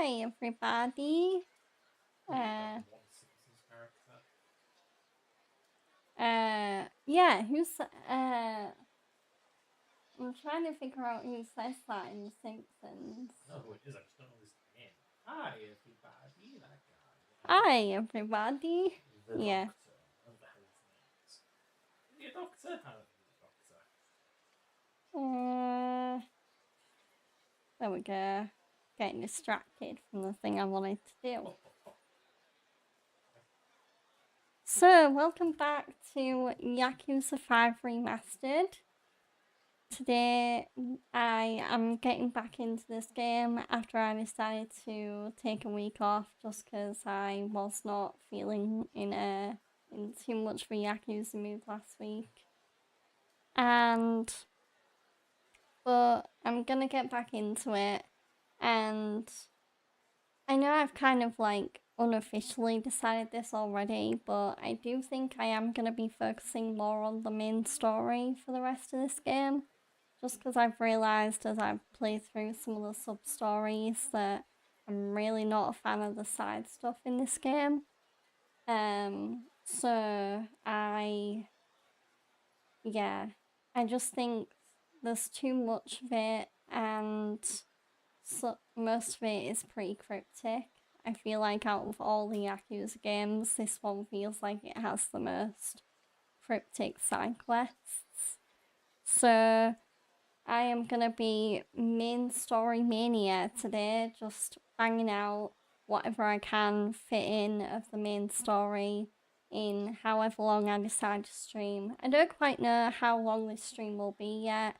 Hi, everybody. Yeah, I'm trying to figure out who says that in The Simpsons. No, who it is, I just don't know his name. Hi, everybody, that guy. Hi, everybody. The Yeah. Doctor. What the hell his name is. Is he a doctor? I don't think he's a doctor. There we go. Getting distracted from the thing I wanted to do. So, welcome back to Yakuza 5 Remastered. Today, I am getting back into this game after I decided to take a week off just because I was not feeling in too much of a Yakuza mood last week. But I'm gonna get back into it, and I know I've kind of like unofficially decided this already, but I do think I am gonna be focusing more on the main story for the rest of this game. Just because I've realised as I've played through some of the sub-stories that I'm really not a fan of the side stuff in this game. So I just think there's too much of it, and most of it is pretty cryptic. I feel like out of all the Yakuza games, this one feels like it has the most cryptic side quests. So I am gonna be main story mania today, just banging out whatever I can fit in of the main story in however long I decide to stream. I don't quite know how long this stream will be yet.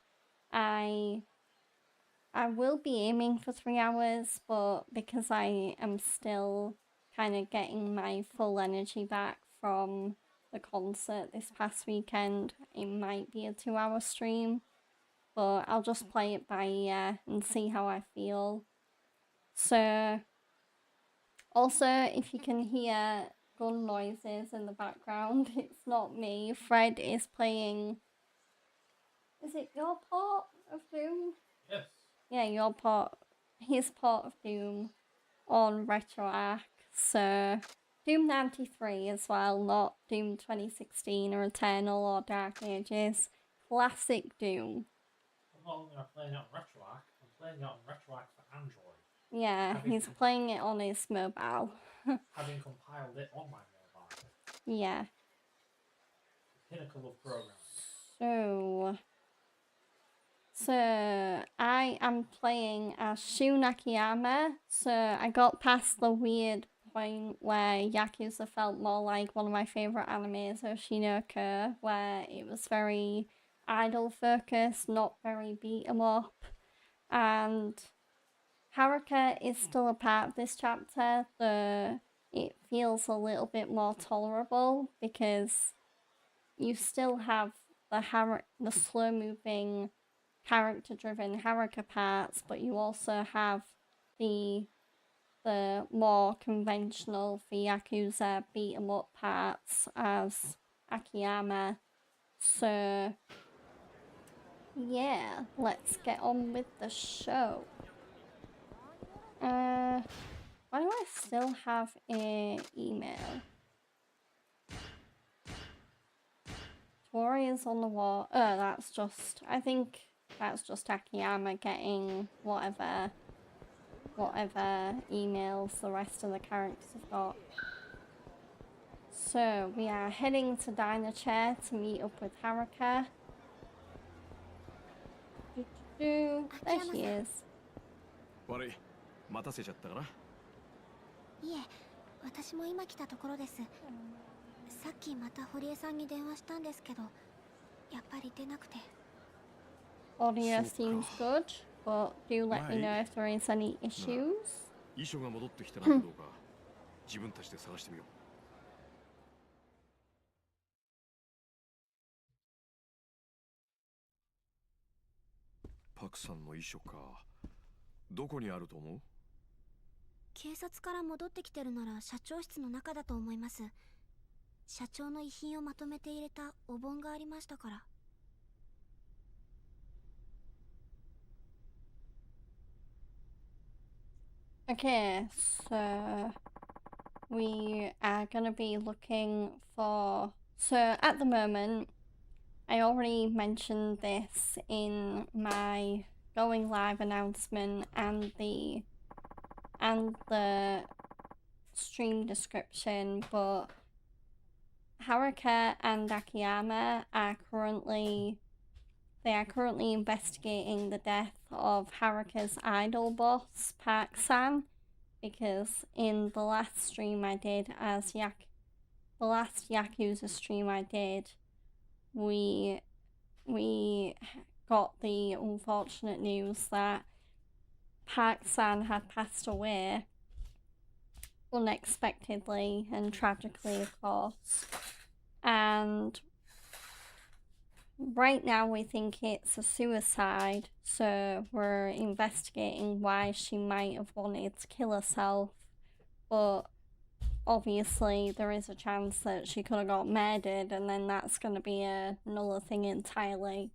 I will be aiming for 3 hours, but because I am still kind of getting my full energy back from the concert this past weekend, it might be a 2-hour stream. But I'll just play it by ear and see how I feel. So, also, if you can hear gun noises in the background, it's not me. Fred is playing. Is it your part of Doom? Yes. Yeah, your part. His part of Doom on RetroArch. So, Doom 93 as well, not Doom 2016 or Eternal or Dark Ages. Classic Doom. I'm not only playing it on RetroArch, I'm playing it on RetroArch for Android. Yeah, he's playing it on his mobile. Having compiled it on my mobile. Yeah. The pinnacle of programming. So I am playing as Shun Akiyama. So I got past the weird point where Yakuza felt more like one of my favourite animes, Oshinoko, where it was very idol focused, not very beat 'em up. And Haruka is still a part of this chapter, though it feels a little bit more tolerable because you still have the slow-moving, character-driven Haruka parts, but you also have the more conventional for Yakuza beat-em-up parts as Akiyama. So yeah, let's get on with the show. Why do I still have an email? Warriors on the wall. Oh, I think that's just Akiyama getting whatever emails the rest of the characters have got. So we are heading to Diner Chair to meet up with Haruka. There she is. 悪い、待たせちゃったかな。いえ、私も今来たところです。さっきまた堀江さんに電話したんですけど、やっぱり出なくて。Audio seems good, but do let me know if there is any issues. 遺書が戻ってきたらどうか自分たちで探してみよう。パクさんの遺書か。どこにあると思う？警察から戻ってきてるなら社長室の中だと思います。社長の遺品をまとめて入れたお盆がありましたから。Okay, so we are gonna be looking for. So at the moment, I already mentioned this in my going live announcement and the stream description, but Haruka and Akiyama are currently investigating the death of Haruka's idol boss, Park-san, because in the last stream I did the last Yakuza stream I did, we got the unfortunate news that Park-san had passed away unexpectedly and tragically, of course. And right now we think it's a suicide, so we're investigating why she might have wanted to kill herself, but obviously there is a chance that she could have got murdered, and then that's going to be another thing entirely.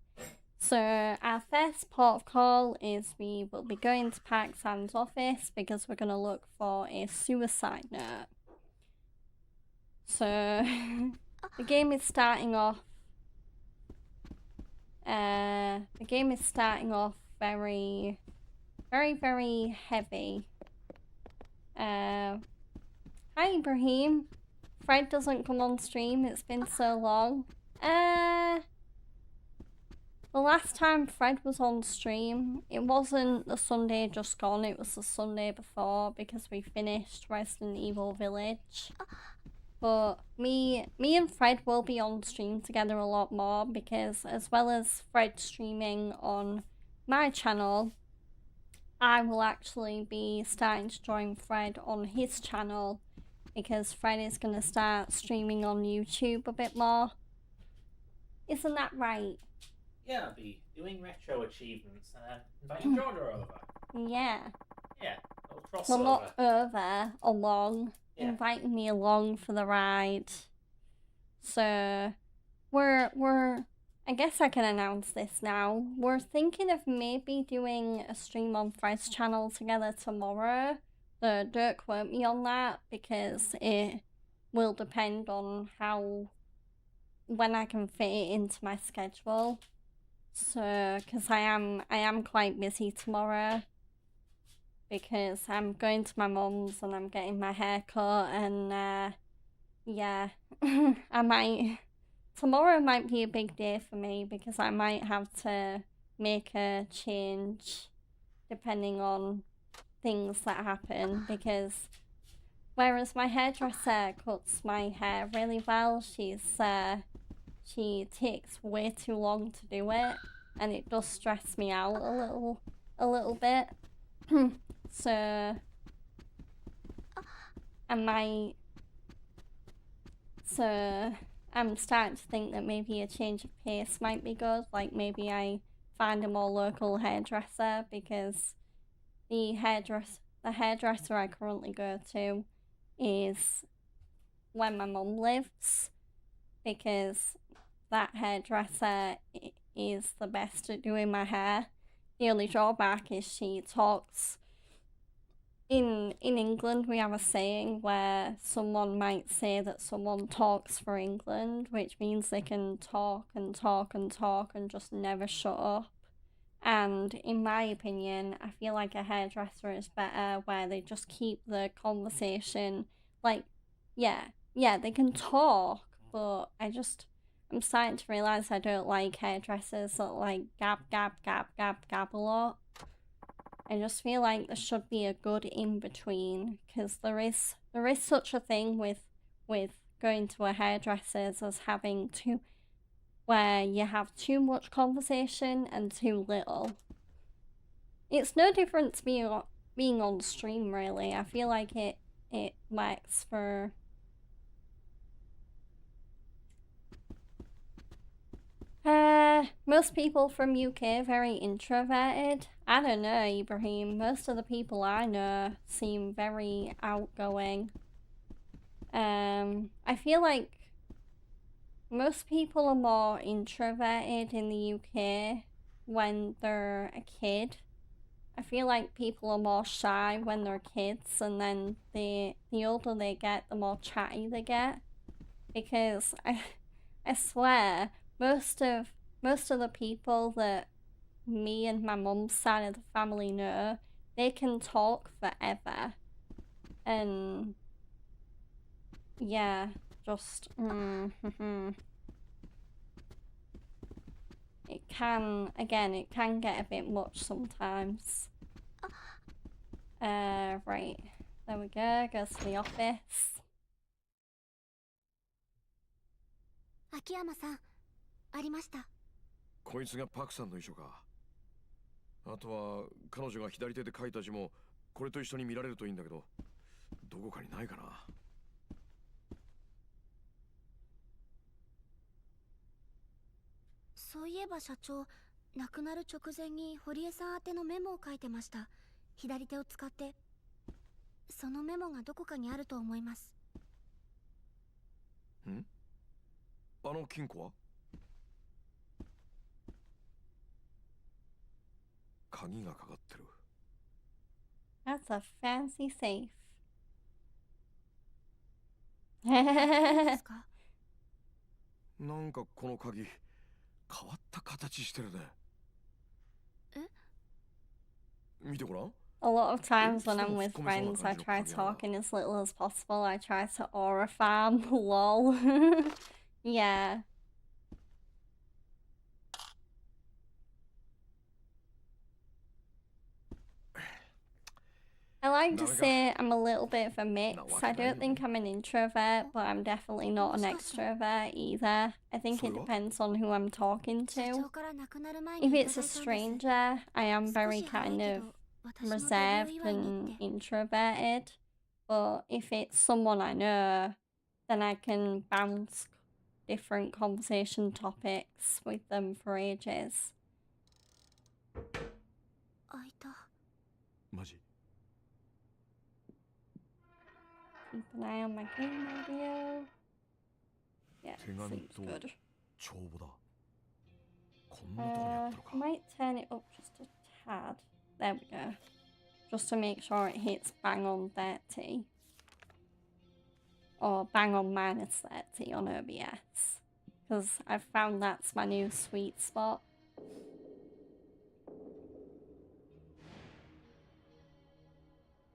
So our first port of call is we will be going to Park-san's office because we're going to look for a suicide note. So the game is starting off very, very, very heavy. Hi Ibrahim. Fred doesn't come on stream, it's been so long. The last time Fred was on stream, it wasn't the Sunday just gone, it was the Sunday before because we finished Resident Evil Village. But me and Fred will be on stream together a lot more because as well as Fred streaming on my channel, I will actually be starting to join Fred on his channel because Fred is going to start streaming on YouTube a bit more. Isn't that right? Yeah, I'll be doing retro achievements and inviting Georgia over. Yeah. Yeah, a little crossover. Well, not over, along. Yeah. Inviting me along for the ride. So, we're I guess I can announce this now. We're thinking of maybe doing a stream on Fred's channel together tomorrow. Don't quote me on that because it will depend on when I can fit it into my schedule. So, because I am quite busy tomorrow because I'm going to my mum's and I'm getting my hair cut and yeah, tomorrow might be a big day for me because I might have to make a change depending on things that happen because whereas my hairdresser cuts my hair really well, she takes way too long to do it and it does stress me out a little bit. So I'm starting to think that maybe a change of pace might be good. Like maybe I find a more local hairdresser because the hairdresser I currently go to is where my mum lives because that hairdresser is the best at doing my hair. The only drawback is she talks. In England, we have a saying where someone might say that someone talks for England, which means they can talk and talk and talk and just never shut up. And in my opinion, I feel like a hairdresser is better where they just keep the conversation, like, yeah, they can talk, but I'm starting to realise I don't like hairdressers that like gab a lot. I just feel like there should be a good in-between, because there is such a thing with going to a hairdresser's as having where you have too much conversation and too little. It's no different to being on stream, really. I feel like it works for... most people from UK very introverted. I don't know, Ibrahim. Most of the people I know seem very outgoing. I feel like most people are more introverted in the UK when they're a kid. I feel like people are more shy when they're kids, and then the older they get, the more chatty they get. Because I swear, most of the people that me and my mum's side of the family know, they can talk forever. And yeah, just it can get a bit much sometimes. Right, there we go, goes to the office. 秋山さん、ありました。こいつがパクさんの遺書か。あとは彼女が左手で書いた字もこれと一緒に見られるといいんだけど、どこかにないかな。そういえば社長、亡くなる直前に堀江さん宛てのメモを書いてました。左手を使って。そのメモがどこかにあると思います。ん？あの金庫は？鍵がかかってる。That's a fancy safe. ですか？なんかこの鍵変わった形してるね。え？見てごらん。A lot of times when I'm with friends, I try talking as little as possible. I try to aura farm. Lol. Yeah. I like to say I'm a little bit of a mix. I don't think I'm an introvert, but I'm definitely not an extrovert either. I think it depends on who I'm talking to. If it's a stranger, I am very kind of reserved and introverted. But if it's someone I know, then I can bounce different conversation topics with them for ages. 開いた。マジ？ Keep an eye on my game audio. Yeah, 手紙 seems と good. 帳簿だ。こんなとこにあったのか。 Might turn it up just a tad. There we go. Just to make sure it hits bang on 30. Or bang on minus 30 on OBS. Because I've found that's my new sweet spot.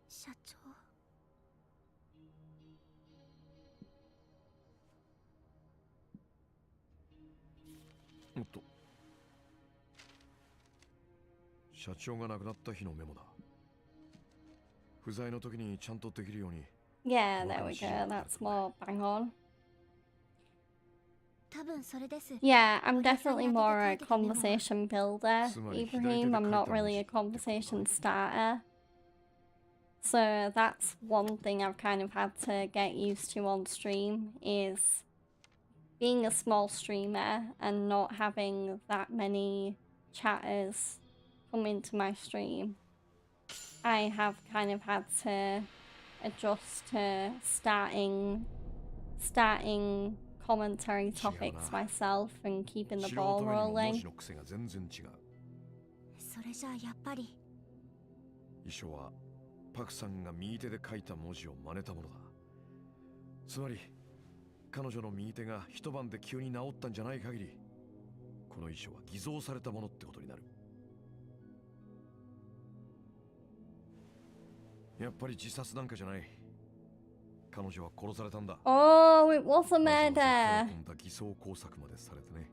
社長。おっと。社長が亡くなった日のメモだ。不在の時にちゃんとできるように。 Yeah, there we go. That's more bang on. 多分それです。 Yeah, I'm definitely more a conversation builder. Ibrahim, I'm not really a conversation starter. So that's one thing I've kind of had to get used to on stream, is being a small streamer and not having that many chatters come into my stream. I have kind of had to adjust to starting commentary topics myself and keeping the ball rolling. それじゃあやっぱり。遺書はパクさんが右手で書いた文字を真似たものだ。つまり彼女の右手が一晩で急に治ったんじゃない限り、この遺書は偽造されたものってことになる。やっぱり自殺なんかじゃない。彼女は殺されたんだ。Oh, it was a murder. 偽装工作までされてね。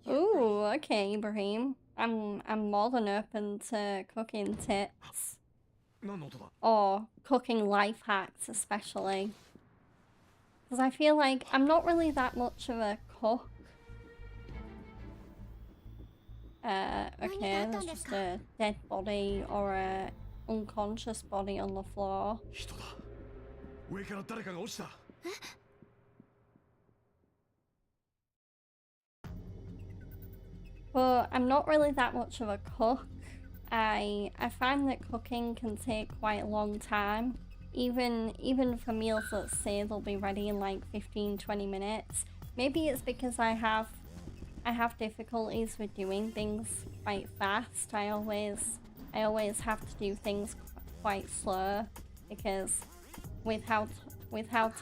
Ooh, okay, Ibrahim. I'm more than open to cooking tips. 何の音だ? Or cooking life hacks, especially. Because I feel like I'm not really that much of a cook. Okay, there's just a dead body or a unconscious body on the floor. 人だ。上から誰かが落ちた。But I'm not really that much of a cook. I find that cooking can take quite a long time. Even for meals that say they'll be ready in like 15-20 minutes. Maybe it's because I have I have difficulties with doing things quite fast. I always have to do things quite slow because with how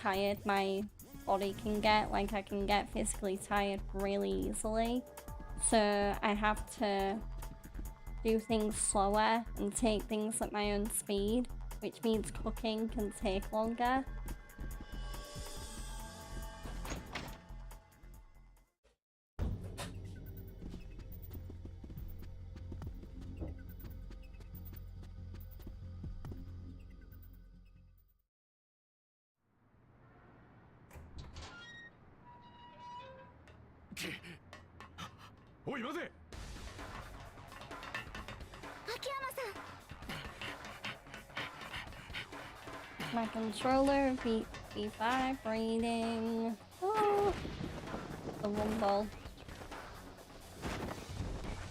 tired my body can get, like I can get physically tired really easily. So I have to do things slower and take things at my own speed, which means cooking can take longer. Oi, mate! Akiyama-san! My controller be vibrating. Oh, the rumble.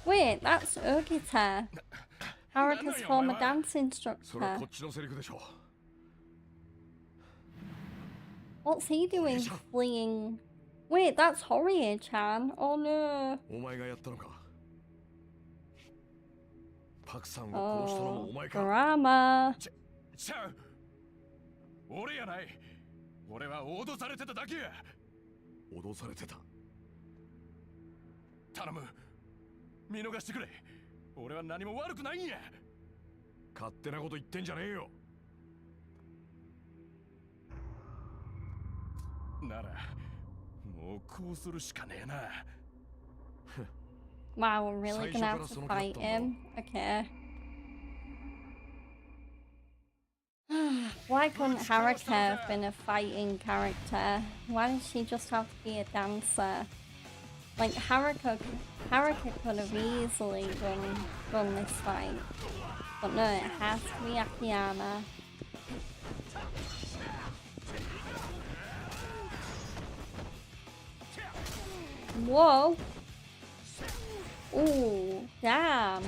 Wait, that's Ogita, Haruka's former dance それは instructor. こっちのセリフでしょ What's he doing fleeing? Wait, that's Horie-chan. Oh no. お前がやったのかパクさんを殺したのも Oh, お前か drama. ちゃう俺やない俺は脅されてただけや脅されてた頼む見逃してくれ俺は何も悪くないんや勝手なこと言ってんじゃねえよならもうこうするしかねえな Wow, we're really gonna have to fight him. Okay. Why couldn't Haruka have been a fighting character? Why did she just have to be a dancer? Like Haruka could have easily done this fight. But no, it has to be Akiyama. Whoa! Ooh, damn.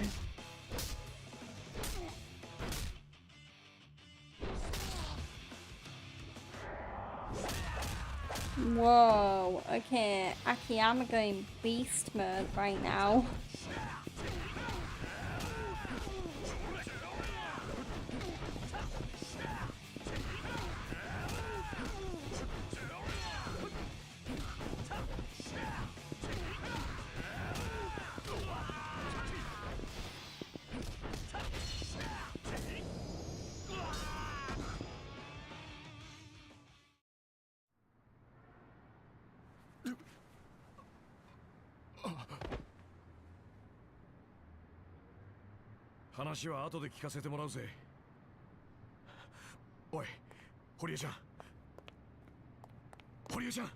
Whoa, okay, Akiyama going beast mode right now.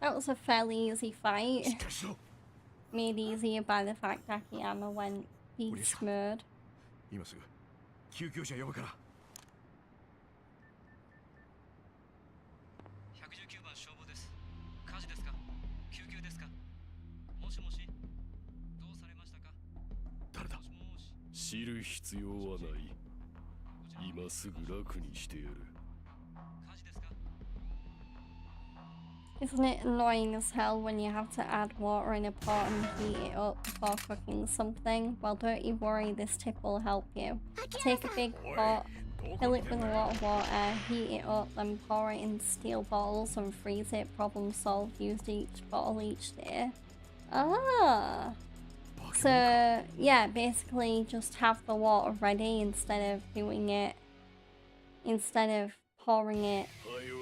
That was a fairly easy fight. Made easier by the fact Akiyama went beast mode. 今すぐ救急車呼ぶから119番消防です。火事ですか？救急ですか？もしもし、どうされましたか？誰だもしもし。知る必要はない。今すぐ楽にしてやる。火事ですか？ Isn't it annoying as hell when you have to add water in a pot and heat it up before cooking something? Well, don't you worry, this tip will help you. Take a big pot, fill it with a lot of water, heat it up, then pour it in steel bottles and freeze it. Problem solved. Use each bottle each day. Ah! So, yeah, basically just have the water ready instead of pouring it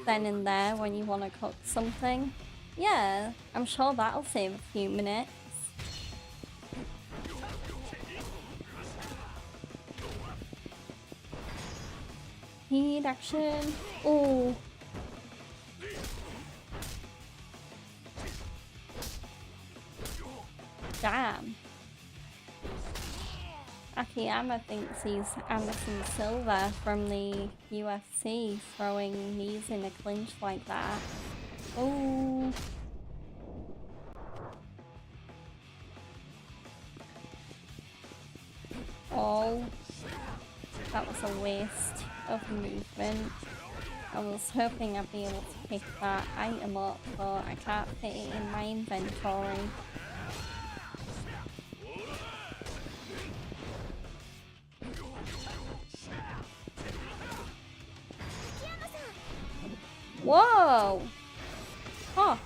then and there when you want to cook something. Yeah, I'm sure that'll save a few minutes. Heat action. Oh. Damn. Akiyama thinks he's Anderson Silva from the UFC, throwing knees in a clinch like that. Oh. Oh. That was a waste of movement. I was hoping I'd be able to pick that item up, but I can't fit it in my inventory. Whoa! Oh.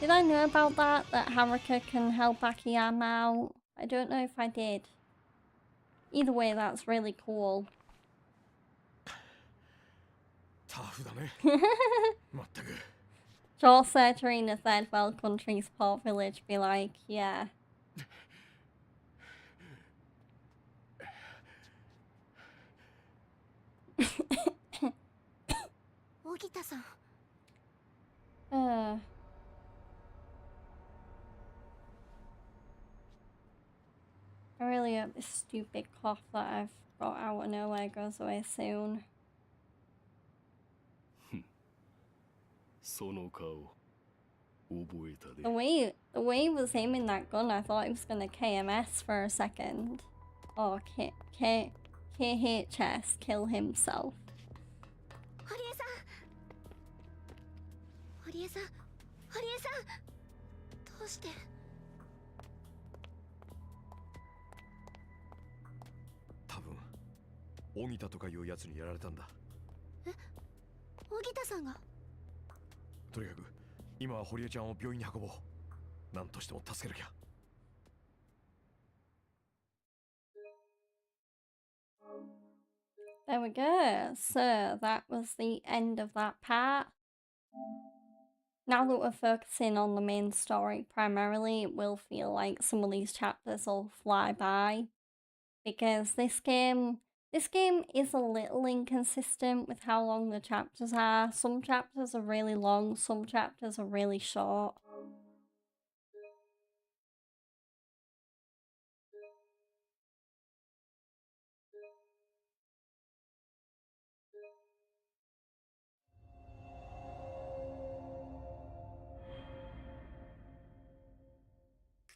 Did I know about that? That Haruka can help Akiyama out? I don't know if I did. Either way, that's really cool. タフだね。まったく。 Jaw surgery in a third world country support village be like, yeah. 荻田さん。I really hope this stupid cough that I've got out of nowhere goes away soon. その顔覚えたで。 The way he was aiming that gun, I thought he was gonna KMS for a second. Or KHS, kill himself. 堀江さん。堀江さん。堀江さん。どうして。多分荻田とかいうやつにやられたんだ。え、荻田さんが。とにかく今は堀江ちゃんを病院に運ぼう。何としても助けなきゃ。There we go. So that was the end of that part. Now that we're focusing on the main story primarily, it will feel like some of these chapters will fly by. Because this game is a little inconsistent with how long the chapters are. Some chapters are really long, some chapters are really short.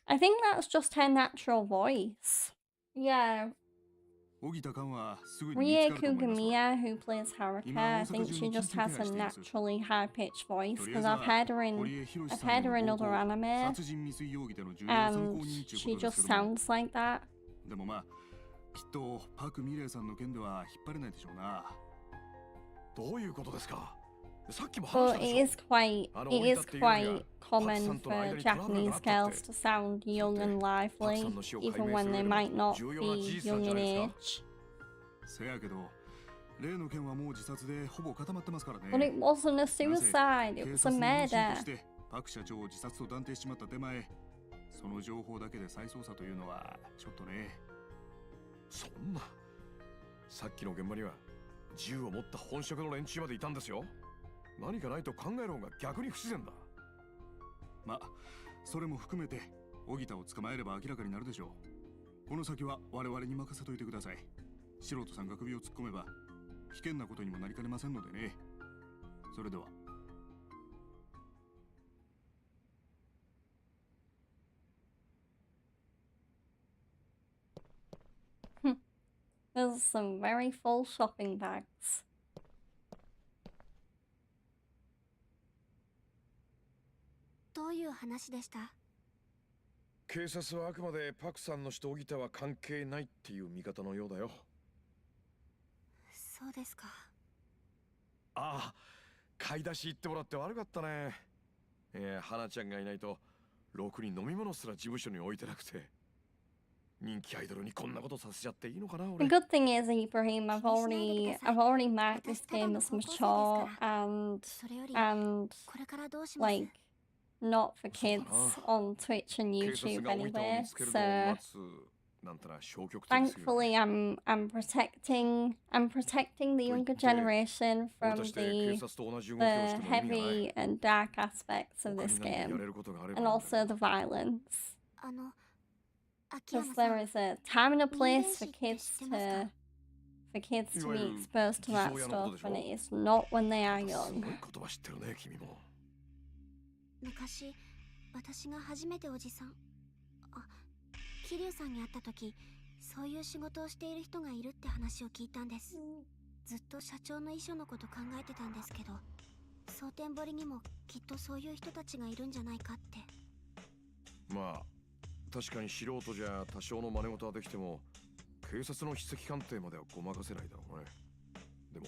I think that's just her natural voice. Yeah. Rie Kugamiya, who plays Haruka, I think she just has a naturally high-pitched voice because I've heard her in other anime, and she just sounds like that. でもまあきっとパク・ミレイさんの件では引っ張れないでしょうな。どういうことですか。さっきも話し But たでしょ。 it is quite common for Japanese girls to sound young and lively, even when they might not be young in age. せやけど例の件はもう自殺でほぼ固まってますからね。 But it wasn't a suicide, it was a murder. パク社長を自殺と断定しちまった手前、その情報だけで再捜査というのはちょっとね。そんな。さっきの現場には銃を持った本職の連中までいたんですよ。何かないと考える方が逆に不自然だ。まあそれも含めて荻田を捕まえれば明らかになるでしょう。この先は我々に任せといてください。素人さんが首を突っ込めば危険なことにもなりかねませんのでね。それでは。There's some very full shopping bags. どういう話でした？警察はあくまでパクさんの死と荻田は関係ないっていう見方のようだよ。そうですか。ああ、買い出し行ってもらって悪かったね。花ちゃんがいないとろくに飲み物すら事務所に置いてなくて。人気アイドルにこんなことさせちゃっていいのかな俺。 The good thing is, Ibrahim, I've already marked this game as mature and これからどうします？ like not for kids on Twitch and YouTube anyway. So thankfully, I'm protecting the younger generation from the heavy and dark aspects of this game, and also the violence. Because there is a time and a place for kids to be exposed to that stuff, and it is not when they are young. 昔、私が初めておじさん、桐生さんに会った時、そういう仕事をしている人がいるって話を聞いたんです。ずっと社長の遺書のこと考えてたんですけど、蒼天堀にもきっとそういう人たちがいるんじゃないかって。まあ確かに素人じゃ多少の真似事はできても警察の筆跡鑑定まではごまかせないだろうね。でも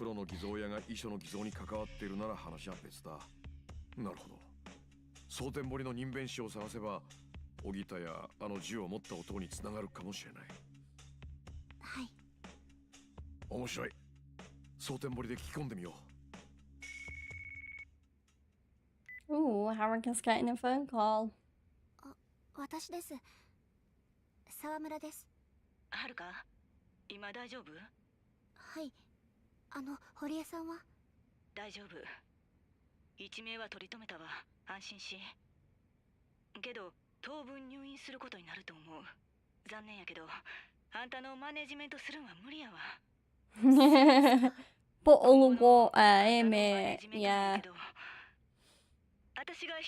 プロの偽造屋が遺書の偽造に関わっているなら話は別だ。なるほど。蒼天堀の人弁師を探せば荻田やあの銃を持った男につながるかもしれない。はい。面白い。蒼天堀で聞き込んでみよう。 Ooh, Haruka's getting a phone call. 私です。沢村です。はるか、今大丈夫？はい。堀江さんは？大丈夫。一命は取り留めたわ。安心し。けど当分入院することになると思う。残念やけどあんたのマネジメントするんは無理やわ。But all what Amy, yeah.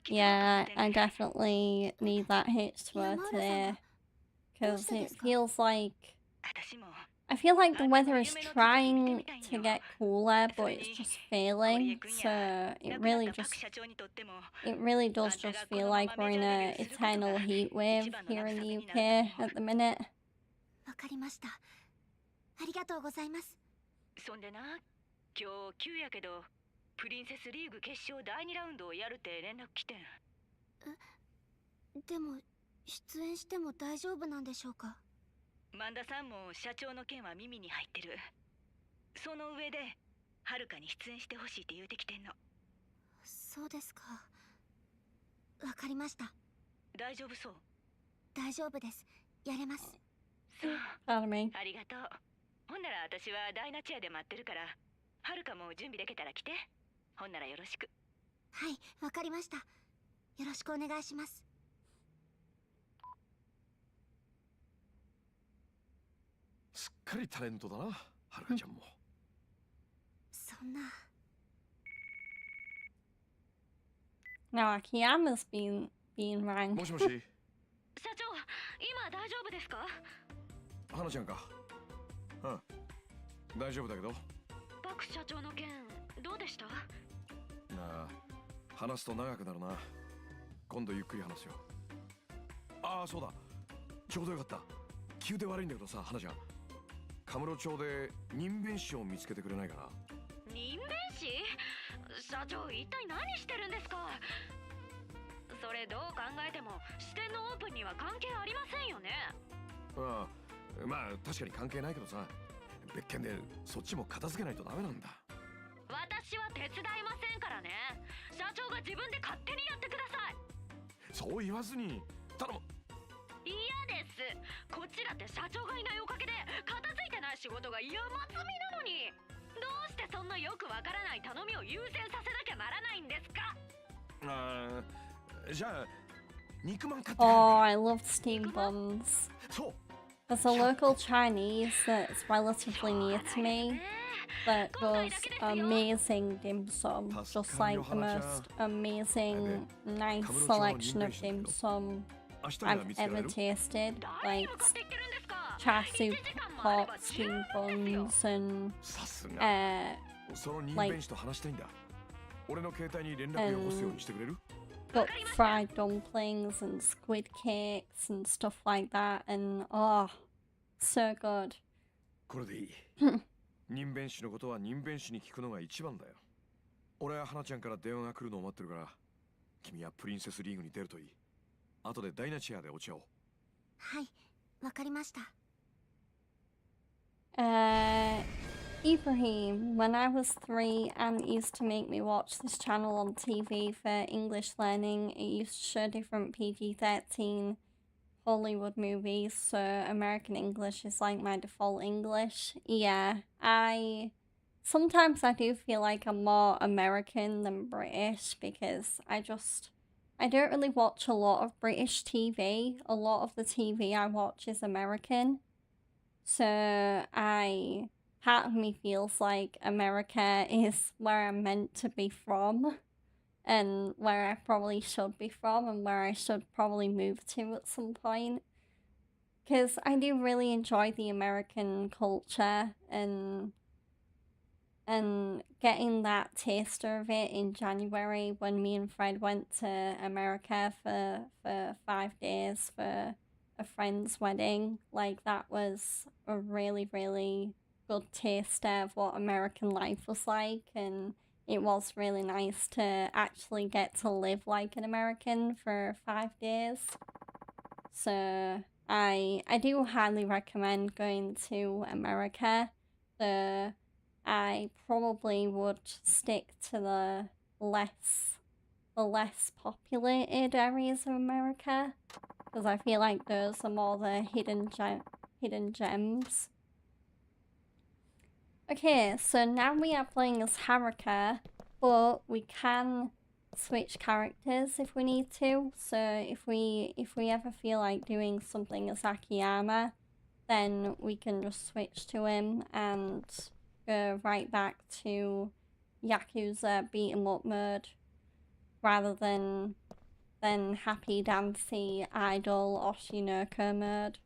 Yeah, I definitely need that hitch to her today. Because it feels like... I feel like the weather is trying to get cooler, but it's just failing. So it really does just feel like we're in an eternal heat wave here in the UK at the minute. わかりました。ありがとうございます。そんでな、今日急やけどプリンセスリーグ決勝第2ラウンドをやるって連絡来てん。でも出演しても大丈夫なんでしょうか？萬田さんも社長の件は耳に入ってる。その上ではるかに出演してほしいって言うてきてんの。そうですか。わかりました。大丈夫そう？大丈夫です。やれます。そう。Pardon me. ありがとう。ほんなら私はダイナチェアで待ってるから、はるかも準備できたら来て。ほんならよろしく。はい、わかりました。よろしくお願いします。すっかりタレントだな、はるかちゃんも。そんな。Now Akiyama's being rang. もしもし。社長、今大丈夫ですか？花ちゃんか。うん。大丈夫だけど。バク社長の件どうでした？なあ、話すと長くなるな。今度ゆっくり話すよ。ああ、そうだ。ちょうどよかった。急で悪いんだけどさ、花ちゃん。カムロ町で人弁師を見つけてくれないかな。人弁師？社長、一体何してるんですか？それどう考えても支店のオープンには関係ありませんよね。ああ、まあ確かに関係ないけどさ、別件でそっちも片付けないとダメなんだ。私は手伝いませんからね。社長が自分で勝手にやってください。そう言わずに頼む。嫌です。こっちだって社長がいないおかげで片付いてない仕事が山積みなのに、どうしてそんなよくわからない頼みを優先させなきゃならないんですか？ああ、じゃあ肉まん買って。 Oh, I love steam buns. そう。 There's a local Chinese that's relatively near to me that does amazing dim sum. Just like the most amazing, nice selection of dim sum I've ever tasted. Like char siu pot, steam buns, and さすが。その人弁師と話したいんだ。俺の携帯に連絡をよこすようにしてくれる？ got fried dumplings and squid cakes and stuff like that, and oh, so good. これでいい。人弁師のことは人弁師に聞くのが一番だよ。俺は花ちゃんから電話が来るのを待ってるから、君はプリンセスリーグに出るといい。後でダイナチェアでお茶を。はい、わかりました。Ibrahim, when I was 3, Aunt used to make me watch this channel on TV for English learning. It used to show different PG-13 Hollywood movies, so American English is like my default English. Yeah, sometimes I do feel like I'm more American than British because I don't really watch a lot of British TV. A lot of the TV I watch is American. So part of me feels like America is where I'm meant to be from and where I probably should be from and where I should probably move to at some point. Because I do really enjoy the American culture and getting that taster of it in January when me and Fred went to America for 5 days for a friend's wedding. Like, that was a really, really good taster of what American life was like, and it was really nice to actually get to live like an American for 5 days. So I do highly recommend going to America. I probably would stick to the less populated areas of America, because I feel like those are more the hidden gems. Okay, so now we are playing as Haruka, but we can switch characters if we need to. So if we ever feel like doing something as Akiyama, then we can just switch to him and go right back to Yakuza beat 'em up mode, rather than happy dancy idol Oshinoko mode.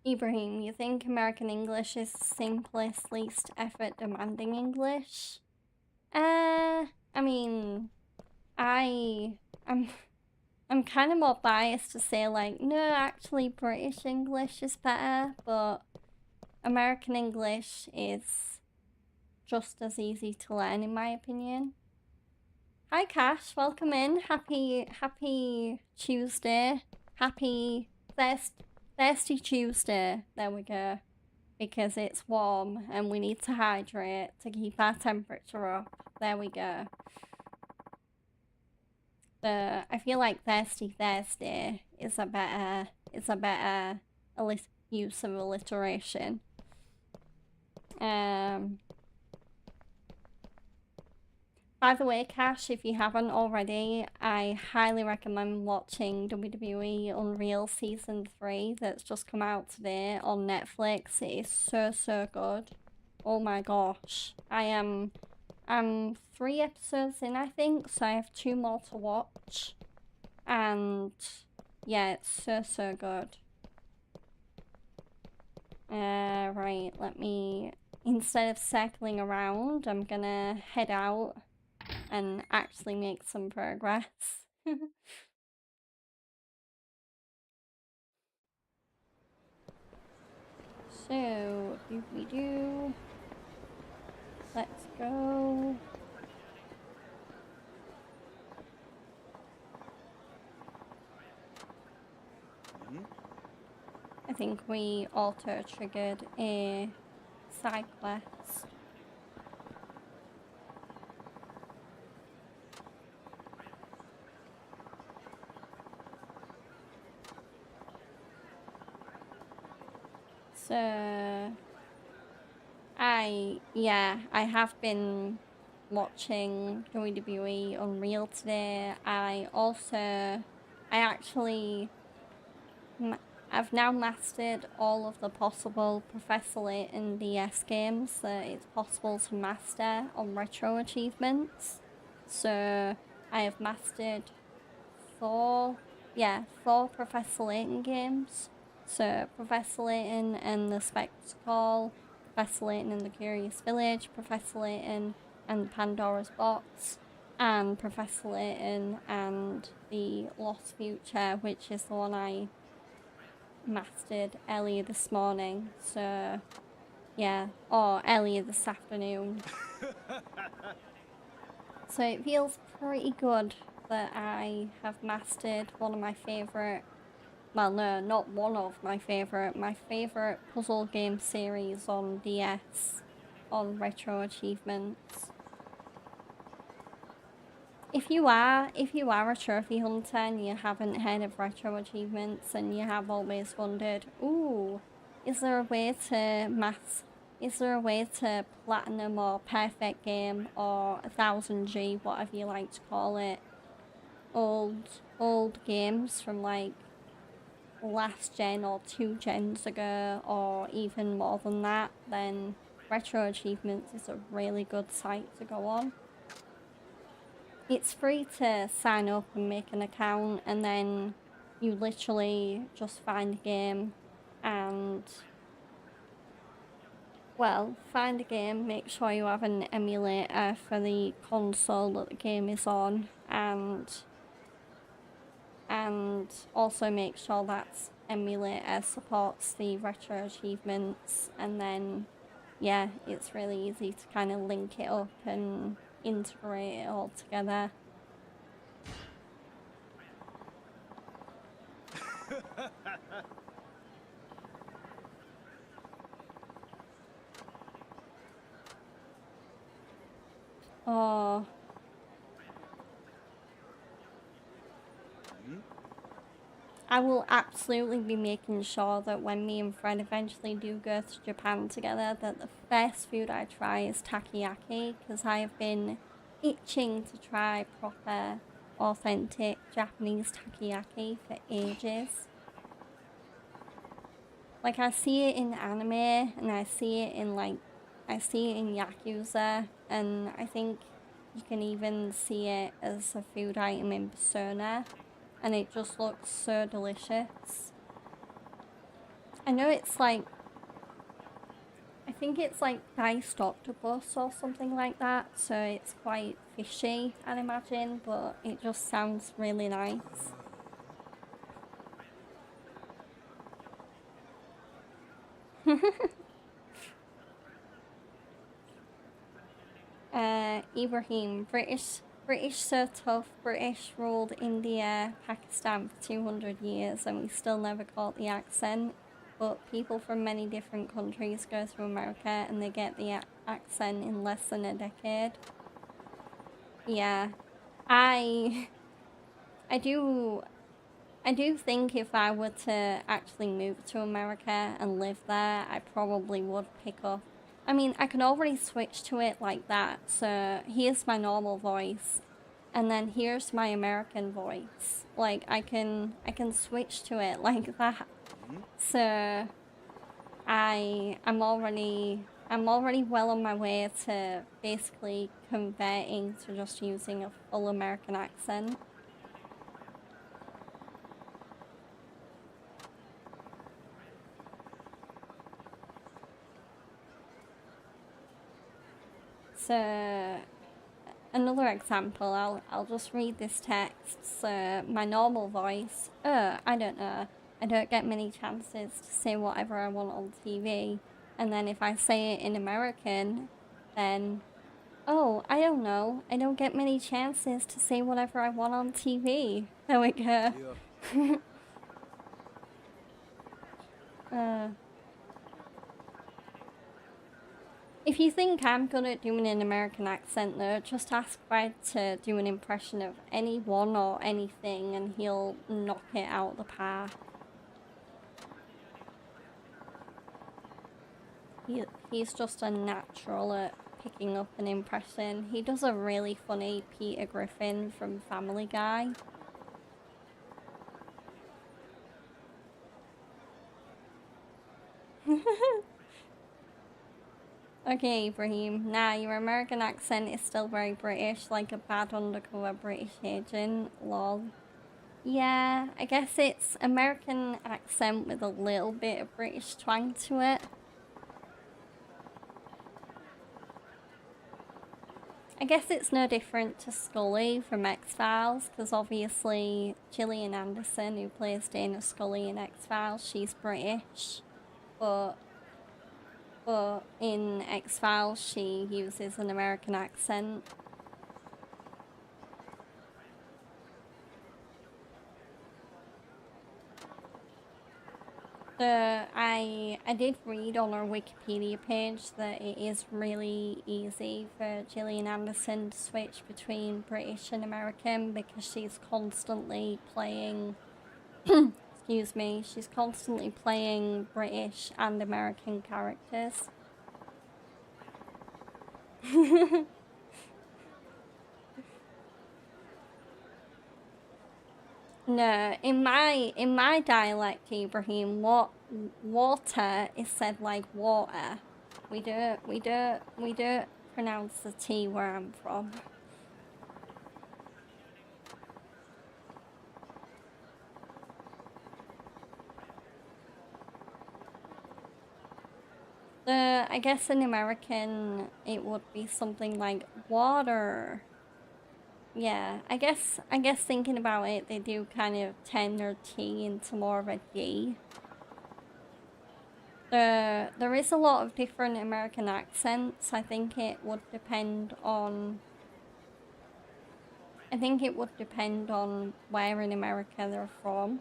Ibrahim, you think American English is the simplest, least effort demanding English? I mean, I'm kind of more biased to say like, no, actually British English is better, but American English is just as easy to learn in my opinion. Hi Cash, welcome in. Happy Tuesday. Happy Thirsty Tuesday. There we go. Because it's warm and we need to hydrate to keep our temperature up. There we go. I feel like Thirsty Thursday is a better use of alliteration. By the way, Cash, if you haven't already, I highly recommend watching WWE Unreal Season 3 that's just come out today on Netflix. It is so good. Oh my gosh. I'm 3 episodes in, I think, so I have 2 more to watch. And yeah, it's so good. Right, let me, instead of circling around, I'm gonna head out and actually make some progress. So, do. Let's go. I think we auto-triggered a side quest. So, I have been watching WWE Unreal today. I've now mastered all of the possible Professor Layton DS games that it's possible to master on retro achievements. So, I have mastered 4 Professor Layton games. So, Professor Layton and the Spectacle, Professor Layton and the Curious Village, Professor Layton and Pandora's Box, and Professor Layton and the Lost Future, which is the one I mastered earlier this morning. So, yeah, or earlier this afternoon. So it feels pretty good that I have mastered one of my favourite, well no, not one of my favourite puzzle game series on DS, on retro achievements. If you are a trophy hunter and you haven't heard of retro achievements and you have always wondered, ooh, is there a way to platinum or perfect game or 1000G, whatever you like to call it, old games from like last gen or 2 gens ago or even more than that, then retro achievements is a really good site to go on. It's free to sign up and make an account, and then you literally just find a game and, well, find a game, make sure you have an emulator for the console that the game is on, and and also make sure that emulator supports the retro achievements, and then yeah, it's really easy to kind of link it up and integrate it all together. Oh. I will absolutely be making sure that when me and Fred eventually do go to Japan together, that the first food I try is takoyaki, because I have been itching to try proper, authentic Japanese takoyaki for ages. Like, I see it in anime, and I see it in, Yakuza, and I think you can even see it as a food item in Persona, and it just looks so delicious. I know it's like, I think it's like diced octopus or something like that, so it's quite fishy, I'd imagine, but it just sounds really nice. Ibrahim, British so tough. British ruled India, Pakistan for 200 years, and we still never caught the accent. But people from many different countries go to America and they get the accent in less than a decade. Yeah, I do think if I were to actually move to America and live there, I probably would pick up. I mean, I can already switch to it like that, so here's my normal voice, and then here's my American voice. Like, I can switch to it like that. So I'm already well on my way to basically converting to just using a full American accent. So another example, I'll just read this text. So my normal voice, I don't know. I don't get many chances to say whatever I want on TV. And then if I say it in American, then, oh, I don't know. I don't get many chances to say whatever I want on TV. There we go. If you think I'm good at doing an American accent though, just ask Fred to do an impression of anyone or anything and he'll knock it out of the park. He's just a natural at picking up an impression. He does a really funny Peter Griffin from Family Guy. Okay, Ibrahim. Nah, your American accent is still very British, like a bad undercover British agent. Lol. Yeah, I guess it's American accent with a little bit of British twang to it. I guess it's no different to Scully from X-Files, because obviously Gillian Anderson, who plays Dana Scully in X-Files, she's British, but in X-Files she uses an American accent. So I did read on her Wikipedia page that it is really easy for Gillian Anderson to switch between British and American because she's constantly playing excuse me, she's constantly playing British and American characters. No, in my dialect, Ibrahim, water is said like water. We don't pronounce the T where I'm from. I guess in American it would be something like water. yeah, I guess thinking about it, they do kind of turn their T into more of a D. There is a lot of different American accents. I think it would depend on where in America they're from.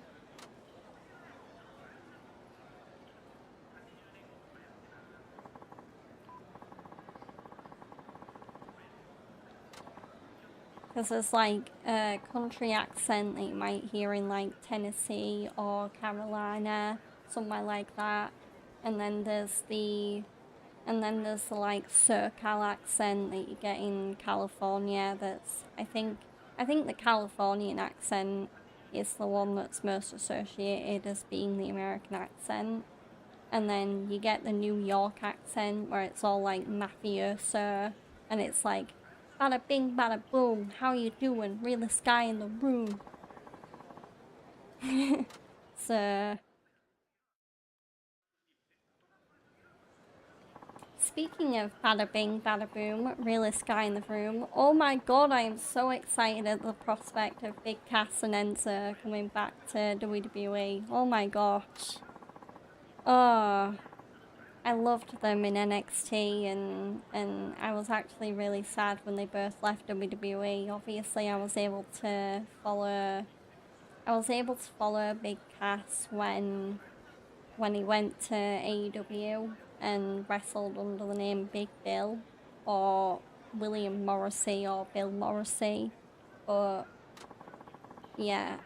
Because there's like a country accent that you might hear in like Tennessee or Carolina, somewhere like that. And then there's the like SoCal accent that you get in California. That's I think the Californian accent is the one that's most associated as being the American accent. And then you get the New York accent where it's all like mafioso, and it's like bada bing bada boom, how you doing? Realest guy in the room. So speaking of bada bing bada boom, realest guy in the room, oh my god, I am so excited at the prospect of Big Cass and Enzo coming back to WWE. Oh my gosh. Oh, I loved them in NXT, and I was actually really sad when they both left WWE. Obviously, I was able to follow Big Cass when he went to AEW and wrestled under the name Big Bill, or William Morrissey, or Bill Morrissey. But yeah,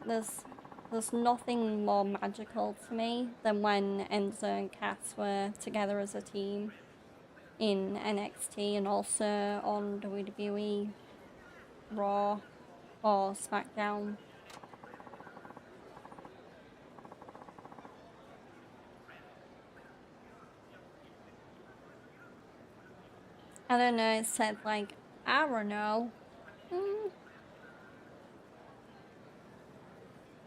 there's nothing more magical to me than when Enzo and Cass were together as a team in NXT and also on WWE Raw or SmackDown. I don't know, it said like, I don't know.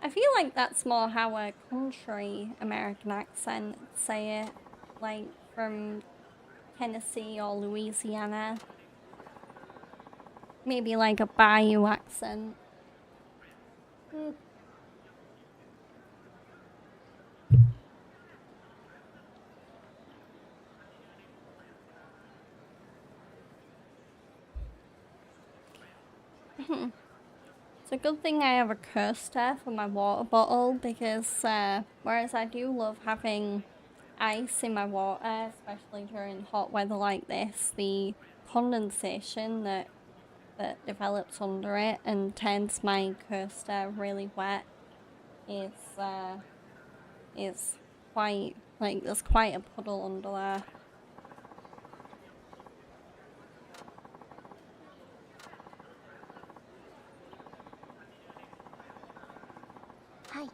I feel like that's more how a country American accent say it, like from Tennessee or Louisiana. Maybe like a Bayou accent. It's a good thing I have a coaster for my water bottle, because whereas I do love having ice in my water, especially during hot weather like this, the condensation that develops under it and turns my coaster really wet is quite, like, there's quite a puddle under there. Hi.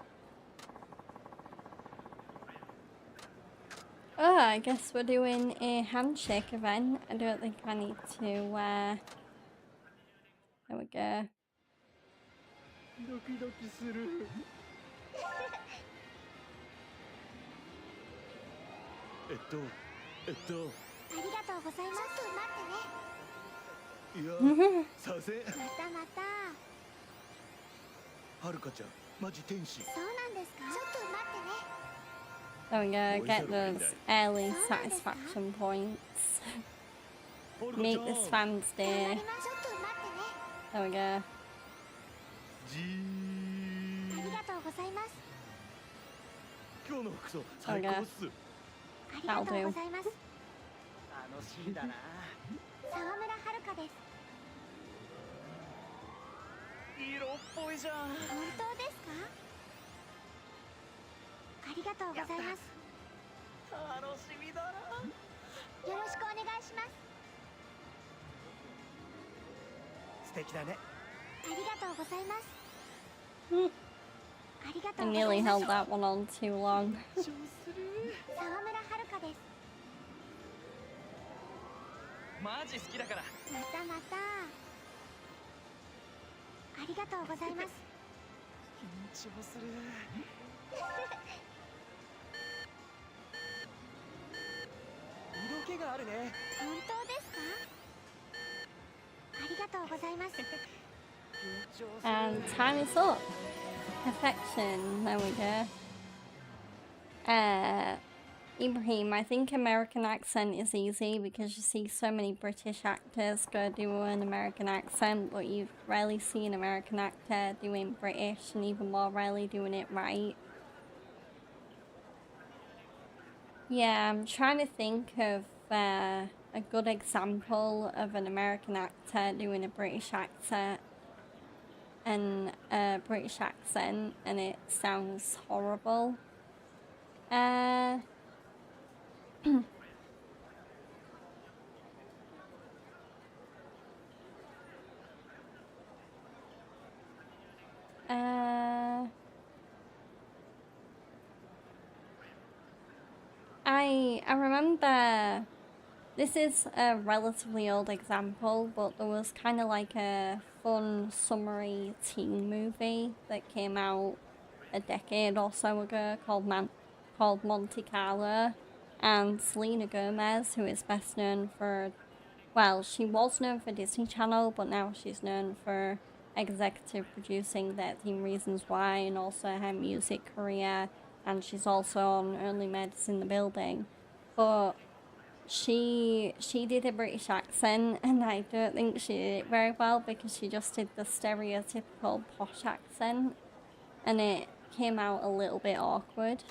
Oh, I guess we're doing a handshake event. I don't think I need to, there we go. ドキドキする。ありがとうございます。ちょっと待ってね。いや、させん。またまた。はるかちゃん、マジ天使。そうなんですか。ちょっと待ってね。 There we go, get those early satisfaction points. Make this fan's 頑張 day. ります。ちょっと待ってね。 There we go. じありー。がとうございます。今日の服装最高っす。ありがとうございます。楽しみだな。沢村遥です。色っぽいじゃん。本当ですか？ありがとうございます。楽しみだな。よろしくお願いします。素敵だね。ありがとうございます。ありがと I うござい nearly ます。 held that one on too long. 緊張する。沢村遥です。マジ好きだから。またまた。ありがとうございます。緊張する。色気があるね。本当ですか？ありがとうございます。 And time is up. Perfection. There we go. Ibrahim, I think American accent is easy because you see so many British actors go do an American accent, but you rarely see an American actor doing British, and even more rarely doing it right. Yeah, I'm trying to think of a good example of an American actor doing a British accent and it sounds horrible. I remember, this is a relatively old example, but there was kind of like a fun summery teen movie that came out a decade or so ago called Monte Carlo, and Selena Gomez, who is best known for, well, she was known for Disney Channel, but now she's known for executive producing 13 Reasons Why and also her music career, and she's also on Only Murders in the Building. But she did a British accent, and I don't think she did it very well because she just did the stereotypical posh accent, and it came out a little bit awkward.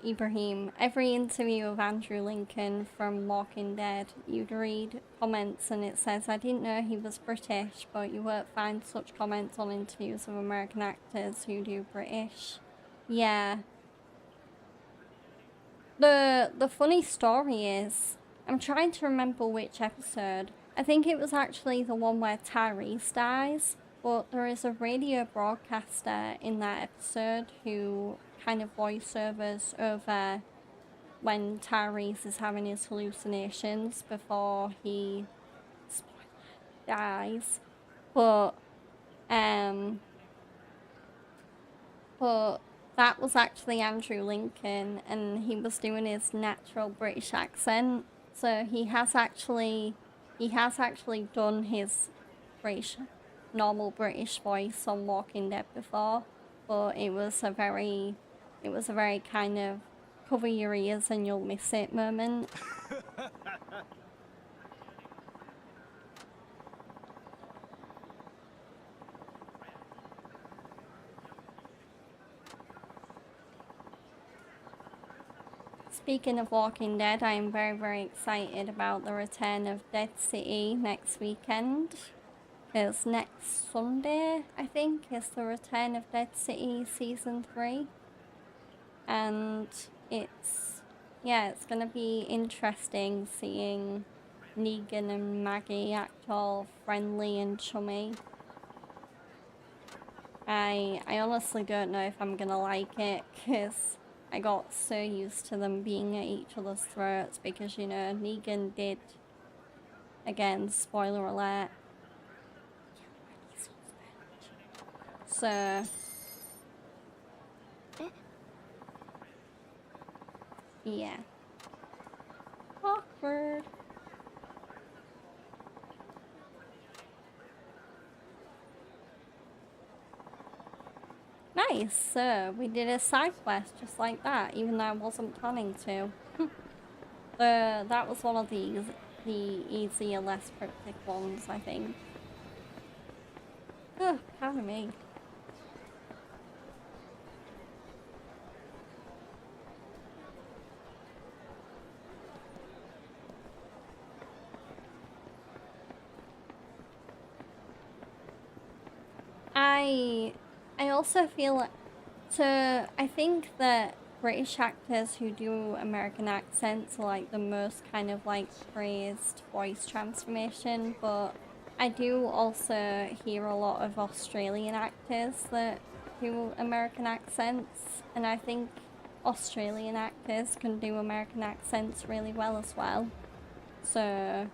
Ibrahim, every interview of Andrew Lincoln from Walking Dead, you'd read comments and it says, I didn't know he was British, but you won't find such comments on interviews of American actors who do British. Yeah. The funny story is, I'm trying to remember which episode. I think it was actually the one where Tyrese dies, but there is a radio broadcaster in that episode who kind of voiceovers over when Tyrese is having his hallucinations before he dies. But that was actually Andrew Lincoln, and he was doing his natural British accent. So he has actually done his normal British voice on Walking Dead before, but it was a very kind of cover your ears and you'll miss it moment. Speaking of Walking Dead, I am very, very excited about the return of Dead City next weekend. Because next Sunday, I think, is the return of Dead City Season 3. And it's going to be interesting seeing Negan and Maggie act all friendly and chummy. I honestly don't know if I'm going to like it, because I got so used to them being at each other's throats because, you know, Negan did, again, spoiler alert. So, yeah. Awkward. Nice, so we did a side quest just like that, even though I wasn't planning to. That was one of the easier, less cryptic ones, I think. Oh, pardon me. I also feel like, so I think that British actors who do American accents are like the most kind of like praised voice transformation, but I do also hear a lot of Australian actors that do American accents, and I think Australian actors can do American accents really well as well. So,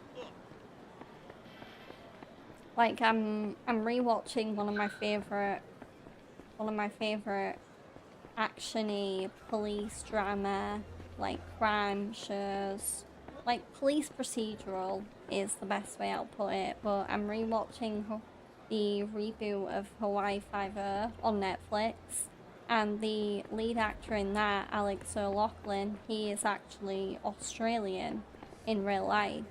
like, I'm rewatching one of my favorite actiony police drama, like crime shows, like police procedural is the best way I'll put it. But I'm rewatching the reboot of Hawaii Five-O on Netflix, and the lead actor in that, Alex O'Loughlin, he is actually Australian in real life,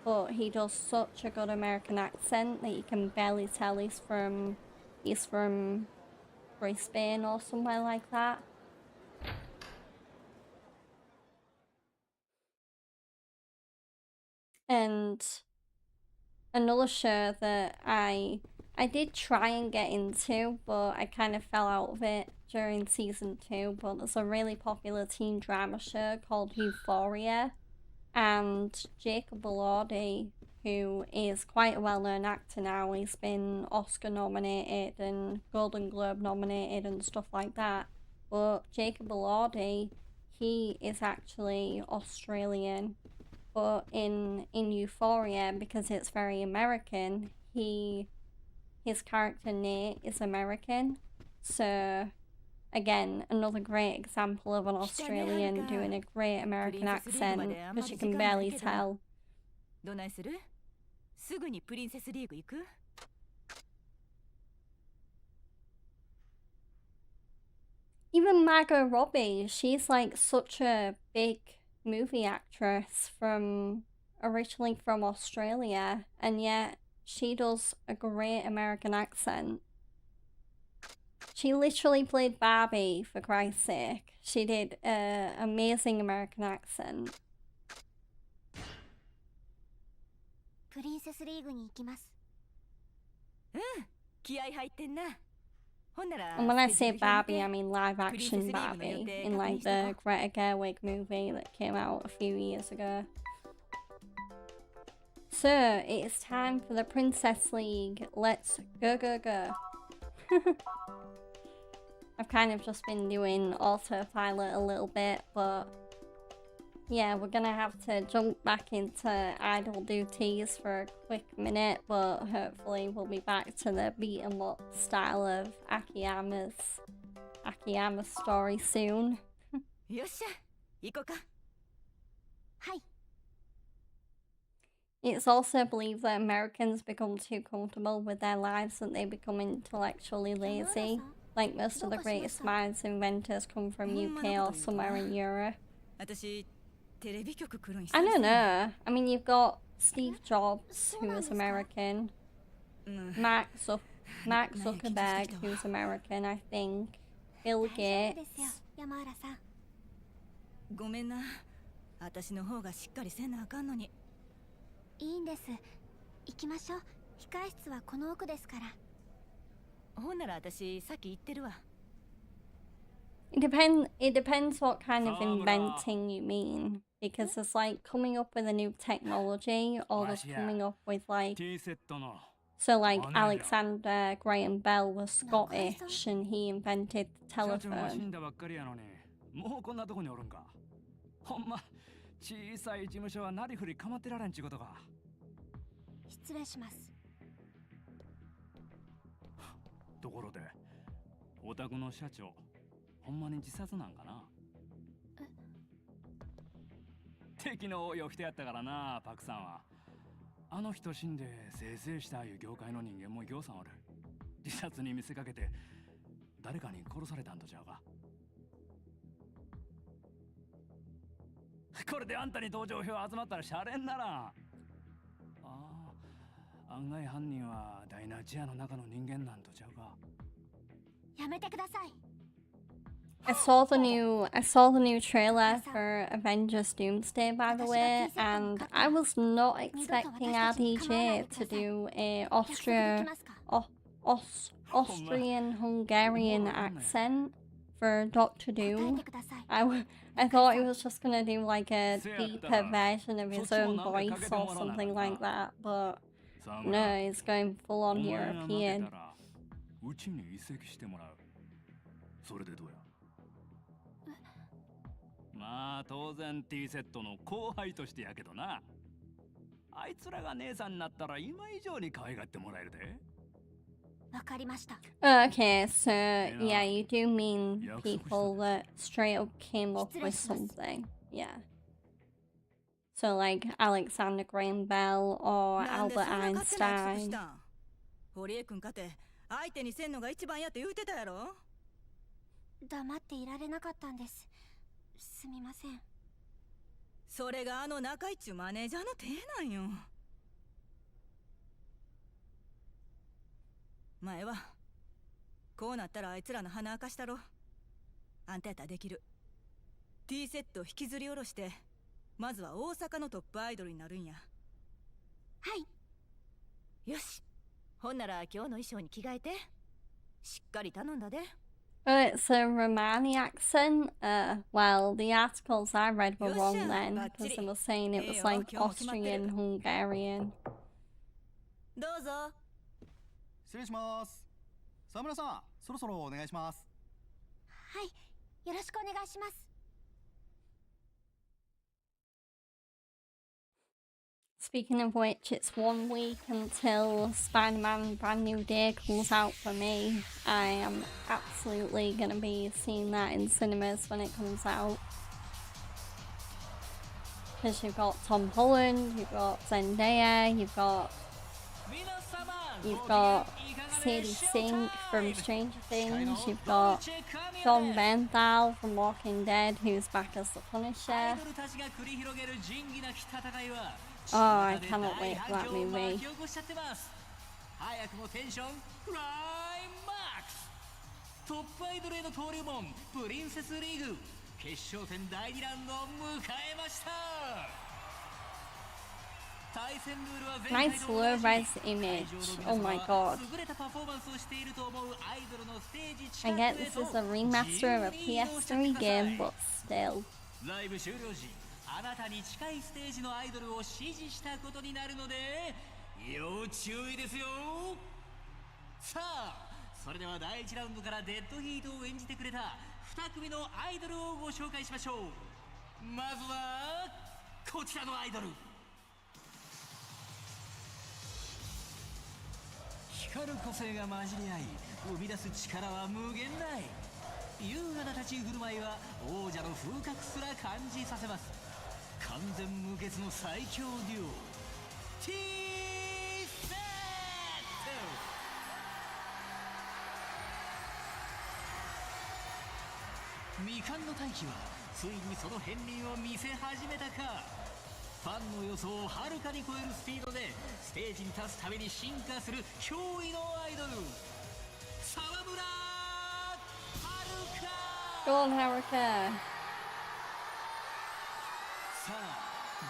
but he does such a good American accent that you can barely tell he's from Brisbane or somewhere like that. And another show that I did try and get into, but I kind of fell out of it during season 2, but there's a really popular teen drama show called Euphoria, and Jacob Elordi, who is quite a well-known actor now, he's been Oscar nominated and Golden Globe nominated and stuff like that, but Jacob Elordi, he is actually Australian, but in Euphoria, because it's very American, his character Nate is American, so again, another great example of an Australian doing a great American accent, because you can barely tell. Even Margot Robbie, she's like such a big movie actress originally from Australia, and yet she does a great American accent. She literally played Barbie, for Christ's sake. She did an amazing American accent. And when I say Barbie, I mean live action Barbie, in like the Greta Gerwig movie that came out a few years ago. So, it is time for the Princess League. Let's go, go, go. I've kind of just been doing autopilot a little bit, but yeah, we're gonna have to jump back into idle duties for a quick minute, but hopefully we'll be back to the beat 'em up style of Akiyama's story soon. It's also believed that Americans become too comfortable with their lives that they become intellectually lazy. Like most of the greatest minds and inventors come from UK or somewhere in Europe. I don't know. I mean, you've got Steve Jobs, who was American. Mark Zuckerberg, who's American, I think. Bill Gates. ごめんな。私の方がしっかりせなあかんのに。いいんです。行きましょう。控室はこの奥ですから。ほんなら私さっき言ってるわ。It depends what kind of inventing you mean. Because it's like coming up with a new technology or just coming up with like... So like Alexander Graham Bell was Scottish and he invented the telephone. もうこんなとこにおるんか。ほんま小さい事務所はなりふり構ってられんちゅうことか。失礼します。ところで、お宅の社長、ほんまに自殺なんかな。敵の応用してやったからな、パクさんは。あの人死んでせいせいしたいう業界の人間もぎょうさんおる。自殺に見せかけて誰かに殺されたんとちゃうか。これであんたに同情票集まったらシャレにならん。ああ、案外犯人はダイナチアの中の人間なんとちゃうか。やめてください。I saw the new trailer for Avengers Doomsday, by the way, and I was not expecting RDJ to do a Austrian-Hungarian accent for Doctor Doom. I thought he was just gonna do like a deeper version of his own voice or something like that, but no, he's going full on European. まあ当然 T セットの後輩としてやけどな。あいつらが姉さんになったら今以上に可愛がってもらえるで。わかりました。 Okay, so yeah, you do mean people that straight up came up with something. Yeah. So like Alexander Graham Bell or なんで Albert そんな勝手な約束し Einstein. たん？堀江君かて相手にせんのが一番やって言うてたやろ。黙っていられなかったんです。すみません。それがあの中井っちゅうマネージャーの手なんよ。前はこうなったらあいつらの鼻明かしたろ。あんたやったらできる。 T セットを引きずり下ろしてまずは大阪のトップアイドルになるんや。はい。よし、ほんなら今日の衣装に着替えて。しっかり頼んだで。Oh, it's a Romani accent. Well, the articles I read were wrong then because they were saying it was like Austrian, Hungarian. どうぞ。失礼します。沢村さん、そろそろお願いします。はい。よろしくお願いします。 Speaking of which, it's 1 week until Spider-Man Brand New Day comes out for me. I am absolutely gonna be seeing that in cinemas when it comes out. Because you've got Tom Holland, you've got Zendaya, you've got Sadie Sink from Stranger Things, you've got John Bernthal from Walking Dead, who's back as the Punisher. Oh, I cannot wait for that movie. 早くもテンションクライマックス。トップアイドルへの登竜門プリンセスリーグ決勝戦第2ラウンドを迎えました。対戦ルールは前 Nice low-res image. Oh my god. 優れたパフォーマンスをしていると思うアイドルのステージ I get this is a remaster of a PS3 game, but still. ライブ終了時あなたに近いステージのアイドルを指示したことになるので要注意ですよ。さあ、それでは第1ラウンドからデッドヒートを演じてくれた2組のアイドルをご紹介しましょう。まずはこちらのアイドル。光る個性が混じり合い生み出す力は無限大。優雅な立ち居振る舞いは王者の風格すら感じさせます。完全無欠の最強デュオ T セット。未完の大器はついにその片鱗を見せ始めたか。ファンの予想をはるかに超えるスピードでステージに立つたびに進化する驚異のアイドル沢村はるか。 Go on, Haruka. さあ、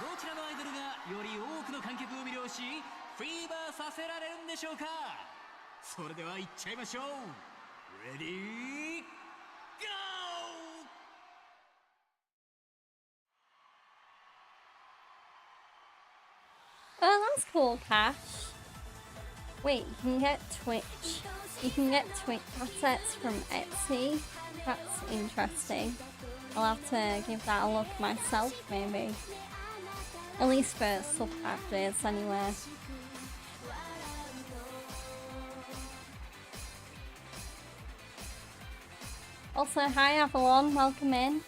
どちらのアイドルがより多くの観客を魅了しフィーバーさせられるんでしょうか。それでは行っちゃいましょう。レディーゴー。 Oh, that's cool, Cash. Wait, you can get Twitch. You can get Twitch assets from Etsy. That's interesting. I'll have to give that a look myself, maybe. At least for sub-factors, anyway. Also, hi Avalon, welcome in.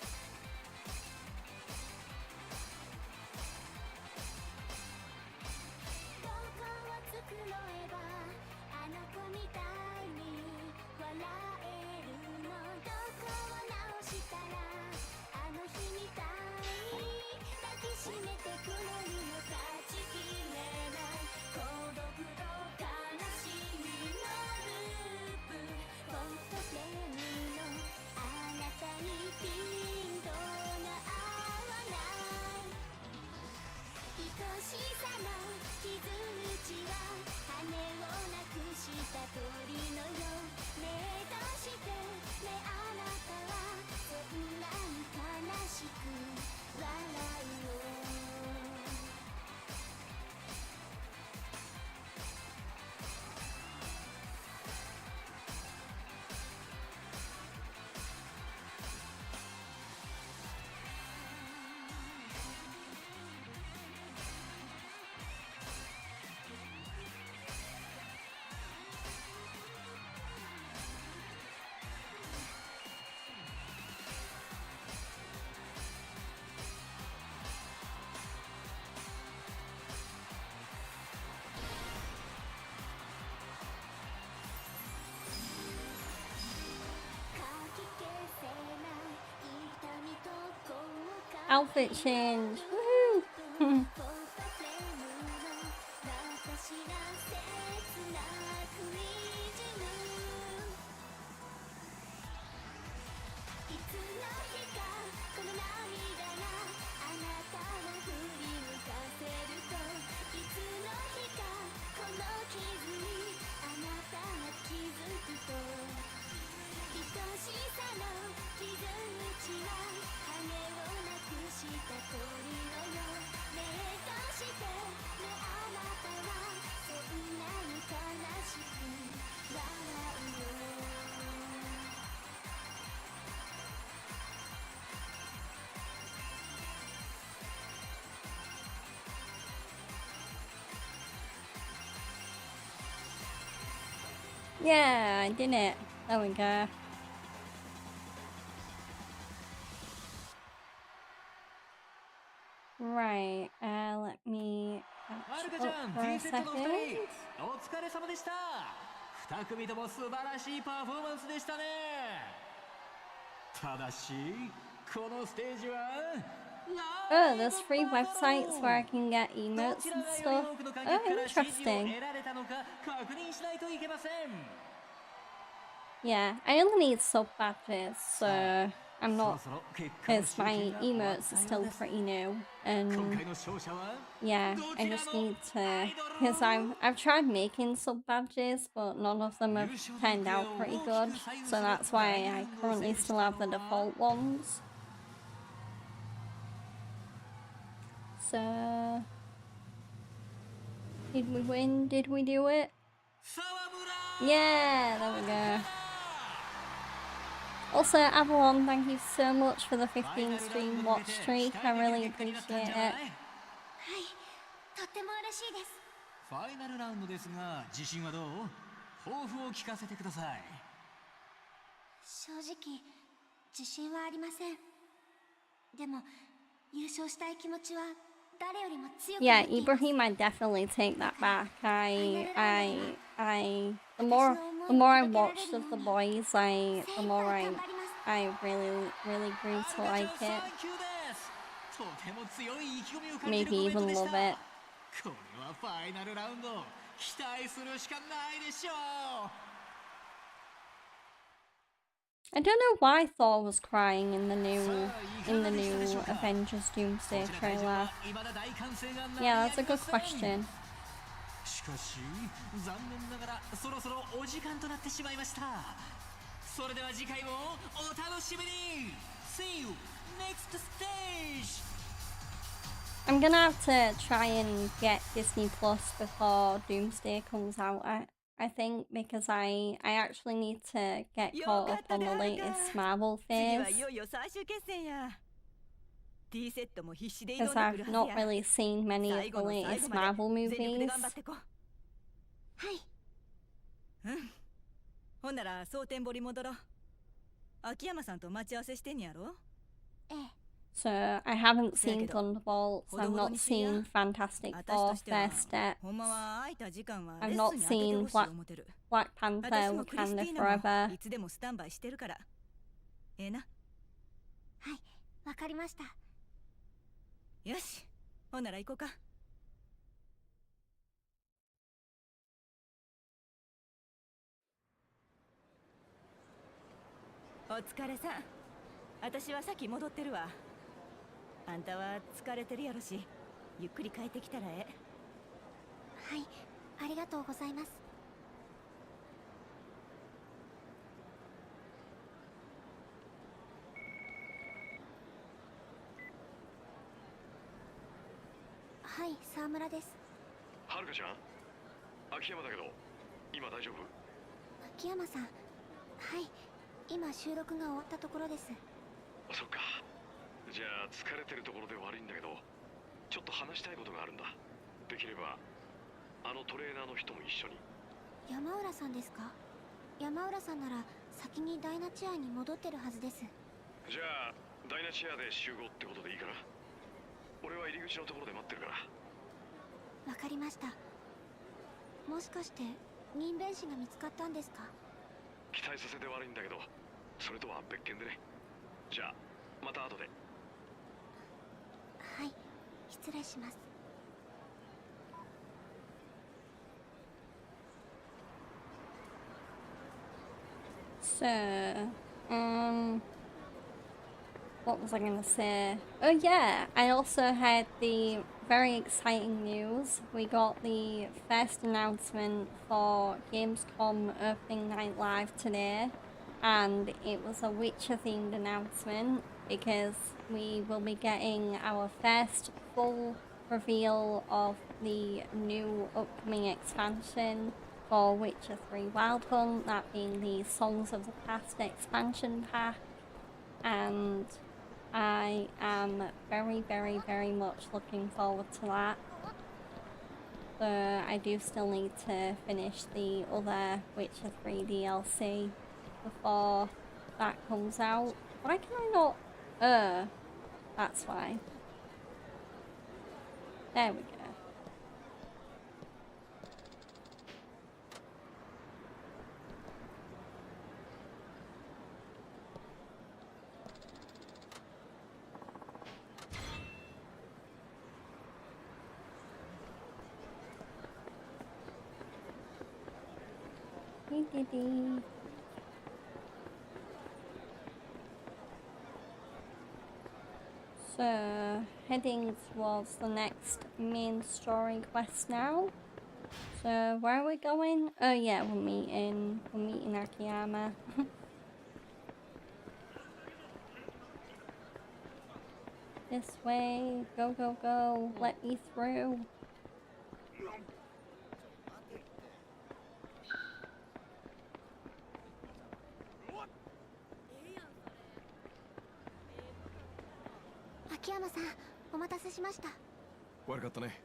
outfit change. Woohoo! 'Yeah, I did it. There we go. Right, let me catch up for a second. お疲れ様でした。2組とも素晴らしいパフォーマンスでしたね。ただし、このステージは Oh, there's free websites where I can get emotes and stuff. Oh, interesting. Yeah, I only need sub badges, so I'm not, because my emotes are still pretty new, and yeah, I just need to, because I've tried making sub badges, but none of them have turned out pretty good, so that's why I currently still have the default ones. So, did we win? Did we do it? Yeah, there we go. Also, Avalon, thank you so much for the 15 stream watch streak. I really appreciate it. とっても嬉しいです。ファイナルラウンドですが、自信はどう？抱負を聞かせてください。正直、自信はありません。でも、優勝したい気持ちは Yeah, Ibrahim, I definitely take that back. The more I watched of the boys, the more I really grew to like it. Maybe even love it. I don't know why Thor was crying in the new Avengers Doomsday trailer. Yeah, that's a good question. しかし、残念ながらそろそろお時間となってしまいました。それでは次回もお楽しみに。See you next stage. I'm gonna have to try and get Disney Plus before Doomsday comes out. I think because I actually need to get caught up on the latest Marvel phase. Because I've not really seen many of the latest Marvel movies. はい。うん。ほんなら蒼天堀戻ろう。秋山さんと待ち合わせしてんやろ？ええ。So I haven't seen Thunderbolts, I've not seen Fantastic Four First Steps, I've not seen Black Panther Wakanda Forever. いつでもスタンバイしてるから。ええな。はい、わかりました。よし、ほんなら行こうか。お疲れさん。私はさっき戻ってるわ。あんたは疲れてるやろし、ゆっくり帰ってきたらええ。はい、ありがとうございます。はい、沢村です。はるかちゃん、秋山だけど、今大丈夫？秋山さん、はい、今収録が終わったところです。そっか。じゃあ疲れてるところで悪いんだけど、ちょっと話したいことがあるんだ。できればあのトレーナーの人も一緒に。山浦さんですか？山浦さんなら先にダイナチアに戻ってるはずです。じゃあダイナチアで集合ってことでいいかな？俺は入り口のところで待ってるから。わかりました。もしかして人弁士が見つかったんですか？期待させて悪いんだけど、それとは別件でね。じゃあまた後で。失礼します。So, what was I gonna say? Oh yeah, I also had the very exciting news. We got the first announcement for Gamescom Opening Night Live today, and it was a Witcher themed announcement because we will be getting our first full reveal of the new upcoming expansion for Witcher 3 Wild Hunt, that being the Songs of the Past expansion pack, and I am very, very, very much looking forward to that. So I do still need to finish the other Witcher 3 DLC before that comes out. Why can I not? That's why. There we go. So, heading towards the next main story quest now. So, where are we going? Oh yeah, we're meeting Akiyama. This way, go, go, go, let me through. Akiyama-san、お待たせしました。悪かったね。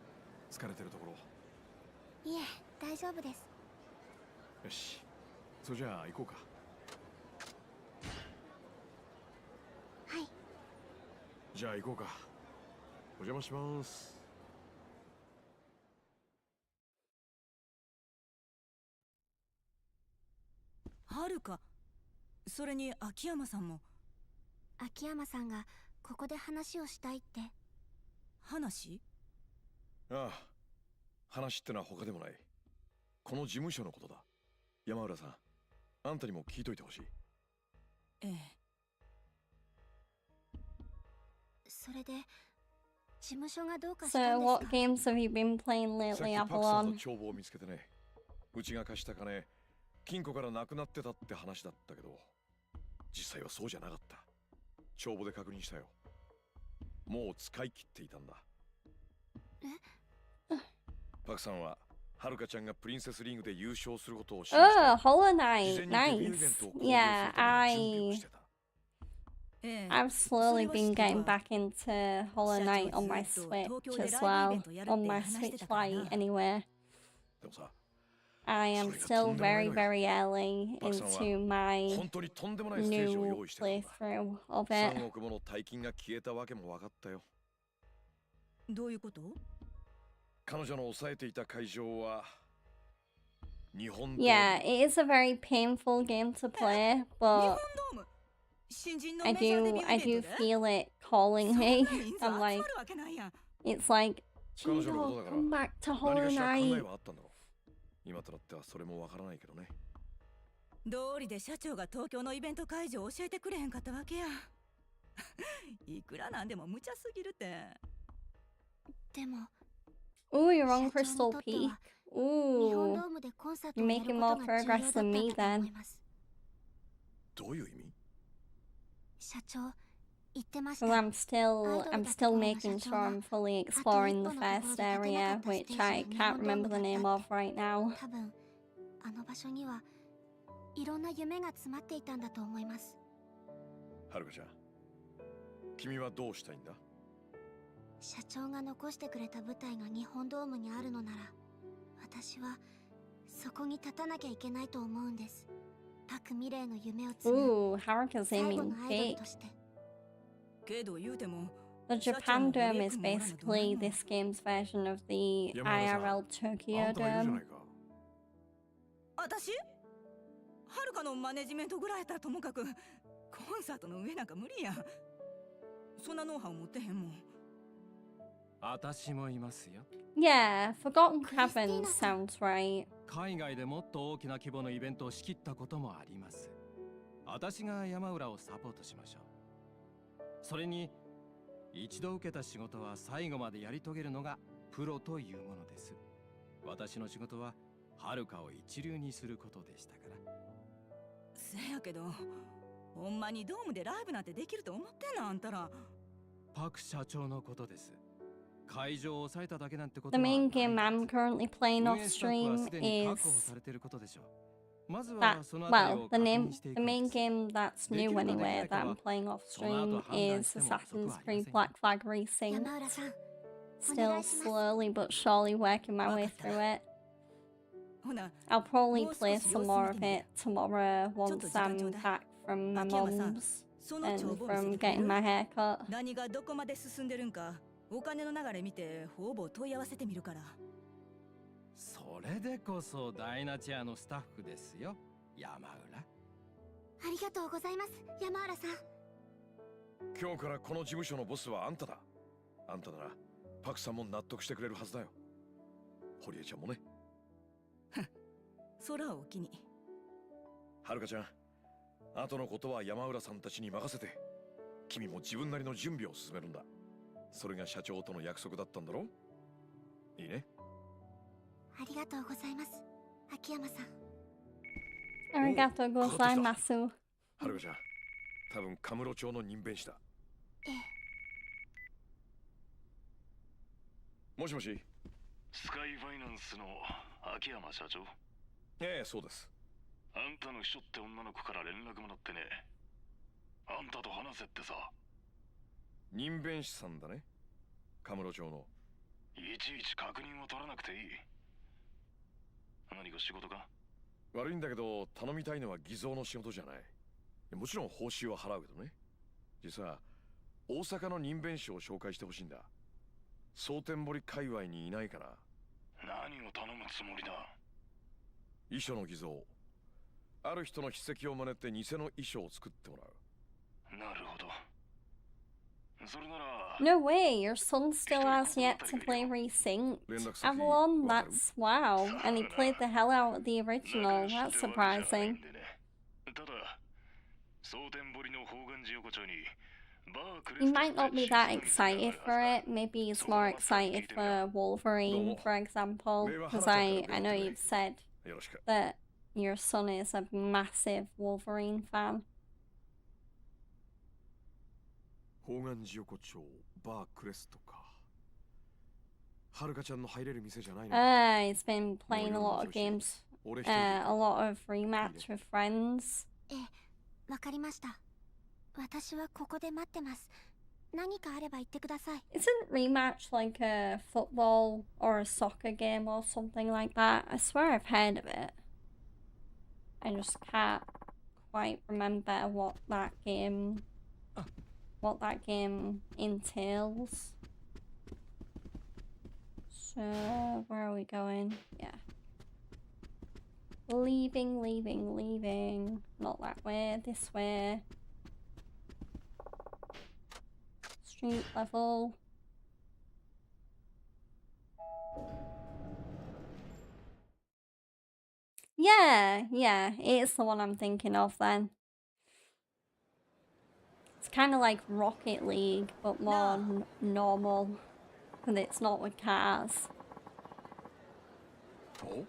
疲れてるところ。いえ、大丈夫です。よし、それじゃあ行こうか。はい。じゃあ行こうか。お邪魔します。はるか、それに秋山さんも。秋山さんがここで話をしたいって。話？ああ、話ってのは他でもない。この事務所のことだ。山浦さん、あんたにも聞いといてほしい。ええ。それで事務所がどうかしたん So, ですか？ what games have you been playing さっ lately, きパクさん Avalon? と帳簿を見つけてね。うちが貸した金、金庫からなくなってたって話だったけど、実際はそうじゃなかった。帳簿で確認したよ。もう使い切っていたんだ。パクさんははるかちゃんがプリンセスリーグで優勝することを信じて、 Oh, Hollow Knight, 事前にデビューイベン nice. トを興行する Yeah, ために準備をしてた。I've slowly been getting back into Hollow Knight on my Switch as well, on my Switch Lite anyway. でもさ、I am still very, very early into my 本当にとんでもないステージを new 用意してたんだ。 playthrough of 3 it. 億もの大金が消えたわけも分かったよ。どういうこと？彼女の抑えていた会場は日本ドーム。 Yeah, it is a very painful game to play, but I do feel it calling me. I'm like, it's like, Chido, come back to Hollow 何かしら考え Knight. はあったんだろう。今となってはそれもわからないけどね。道理で社長が東京のイベント会場を教えてくれへんかったわけや。いくらなんでも無茶すぎるって。でも Ooh, you're on Crystal Peak. 日本 Ooh, ドームでコンサート you're をやる making こ more とが重要だ progress った than ん me だと思 then. います。どういう意味？社長言ってました。 Because I'm still making sure I'm fully exploring the first area, which I can't remember the name of right now. 多分あの場所にはいろんな夢が詰まっていたんだと思います。はるかちゃん、君はどうしたいんだ？社長が残してくれた舞台が日本ドームにあるのなら、私はそこに立たなきゃいけないと思うんです。パクミレイの夢を継ぐ Ooh, Haruka's 最後 aiming のアイド big. ルとして。けど言うても The Japan Dome is basically this game's version of the IRL Tokyo あんたが言うじゃ Dome. ないか。私？はるかのマネジメントぐらいやったらともかくコンサートの上なんか無理や。そんなノウハウ持ってへんもん。私もいますよ。 Yeah, Forgotten Caverns sounds right. 海外でもっと大きな規模のイベントを仕切ったこともあります。私が山浦をサポートしましょう。それに一度受けた仕事は最後までやり遂げるのがプロというものです。私の仕事ははるかを一流にすることでしたから。せやけど、ほんまにドームでライブなんてできると思ってんのあんたら。パク社長のことです。会場を抑えただけなんてこ The とはない main game I'm currently playing 運 off 営スタッフは stream すでに確保 is されていることでしょう。まず that, はそのあたり well, を the 確 name, 認してい the くの main です。 game that's new anyway that I'm playing off stream is Assassin's Creed Black Flag Racing. 山浦さん、 Still slowly but surely working my way through it. ほな、 I'll probably もう少し play 様子 some 見 more て of みる。 it tomorrow ちょっと once 時間ちょう I'm だい。 back from my 秋山さん、 mum's その and 帳簿見せ from てくれ getting る？ my hair cut. 何がどこまで進んでるんか、お金の流れ見てほぼ問い合わせてみるから。それでこそダイナチアのスタッフですよ、山浦。ありがとうございます、山浦さん。今日からこの事務所のボスはあんただ。あんたならパクさんも納得してくれるはずだよ。堀江ちゃんもね。空をお気に。はるかちゃん、後のことは山浦さんたちに任せて、君も自分なりの準備を進めるんだ。それが社長との約束だったんだろ。いいね。ありがとうございます、秋山さん。Arigato gozaimasu. はるかちゃん、多分カムロ町の任弁士だ。ええ。もしもし。スカイファイナンスの秋山社長。ええ、そうです。あんたの秘書って女の子から連絡もらってね。あんたと話せってさ。任弁士さんだね、カムロ町の。いちいち確認を取らなくていい。何か仕事か？悪いんだけど、頼みたいのは偽造の仕事じゃない。もちろん報酬は払うけどね。実は大阪の任弁士を紹介してほしいんだ。蒼天堀界隈にいないかな。何を頼むつもりだ？遺書の偽造。ある人の筆跡を真似て偽の遺書を作ってもらう。なるほど。それなら。 No way, your son still has yet to play Resynced. Avalon, that's wow. And he played the hell out of the original, that's surprising. ただ、蒼天堀の方眼寺横丁に He might not be that excited for it. Maybe he's more excited for Wolverine, for example. Because I know you've said that your son is a massive Wolverine fan. 方眼寺横丁バークレストか。はるかちゃんの入れる店じゃないの。He's been playing a lot of games, a lot of rematch with friends. ええ、わかりました。私はここで待ってます。何かあれば言ってください。Isn't rematch like a football or a soccer game or something like that? I swear I've heard of it. I just can't quite remember what that game entails. So where are we going? Yeah. Leaving. Not that way, this way. Street level. Yeah, it's the one I'm thinking of then. It's kind of like Rocket League, but more normal. And it's not with cars. Oh?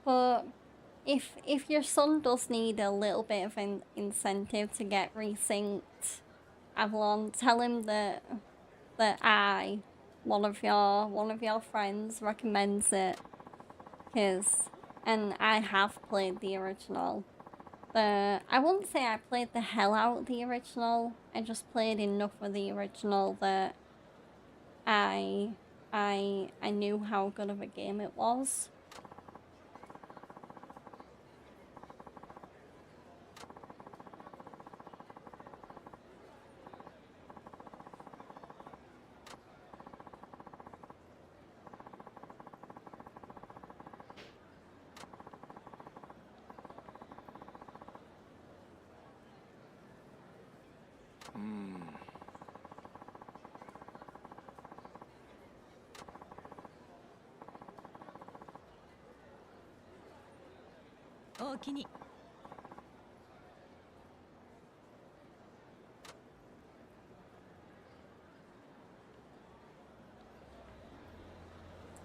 But if your son does need a little bit of an incentive to get resynced, Avalon, tell him that one of your friends recommends it, and I have played the original, I wouldn't say I played the hell out of the original. I just played enough of the original that I knew how good of a game it was.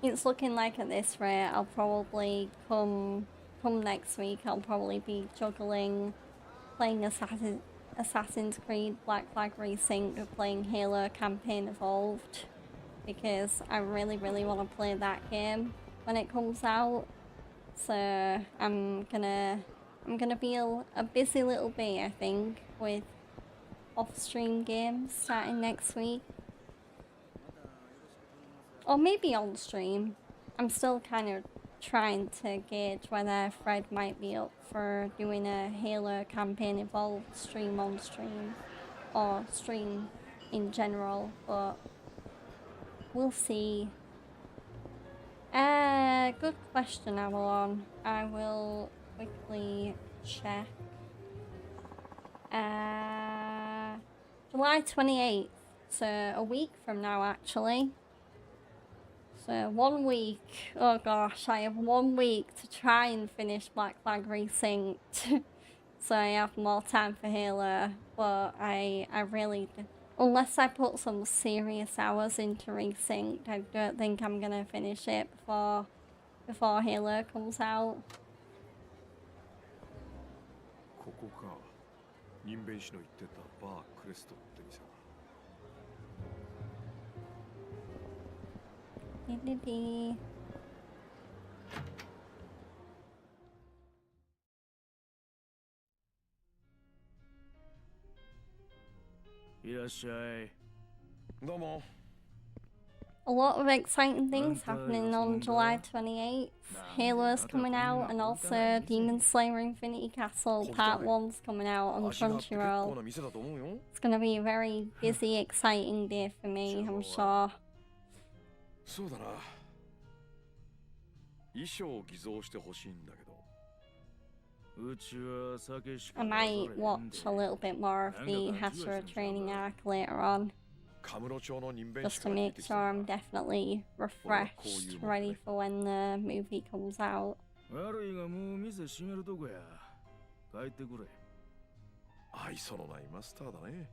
It's looking like at this rate, I'll probably come next week. I'll probably be juggling playing Assassin's Creed Black Flag Resynced with playing Halo Campaign Evolved, because I really want to play that game when it comes out. So I'm gonna be a busy little bee, I think, with off-stream games starting next week. Or maybe on stream. I'm still kind of trying to gauge whether Fred might be up for doing a Halo Campaign Evolved stream on stream, or stream in general, but we'll see. Good question, Avalon. I will quickly check. July 28th, so a week from now actually. So 1 week. Oh gosh, I have 1 week to try and finish Black Flag Resynced. So I have more time for Halo, but I really, unless I put some serious hours into Resynced, I don't think I'm gonna finish it before Halo comes out. ここか。人弁士の言ってたバークレストって店だ。いらっしゃい。どうも。 A lot of exciting things happening on July 28th. Halo's coming out, and also Demon Slayer Infinity Castle Part 1's coming out on Crunchyroll. It's gonna be a very busy, exciting day for me, I'm sure. そうだな。衣装を偽造してほしいんだけど。 I might watch a little bit more of the Hashira training arc later on, just to make sure I'm definitely refreshed, ready for when the movie comes out. 悪いがもう店閉めるとこや。帰ってくれ。愛想のないマスターだね。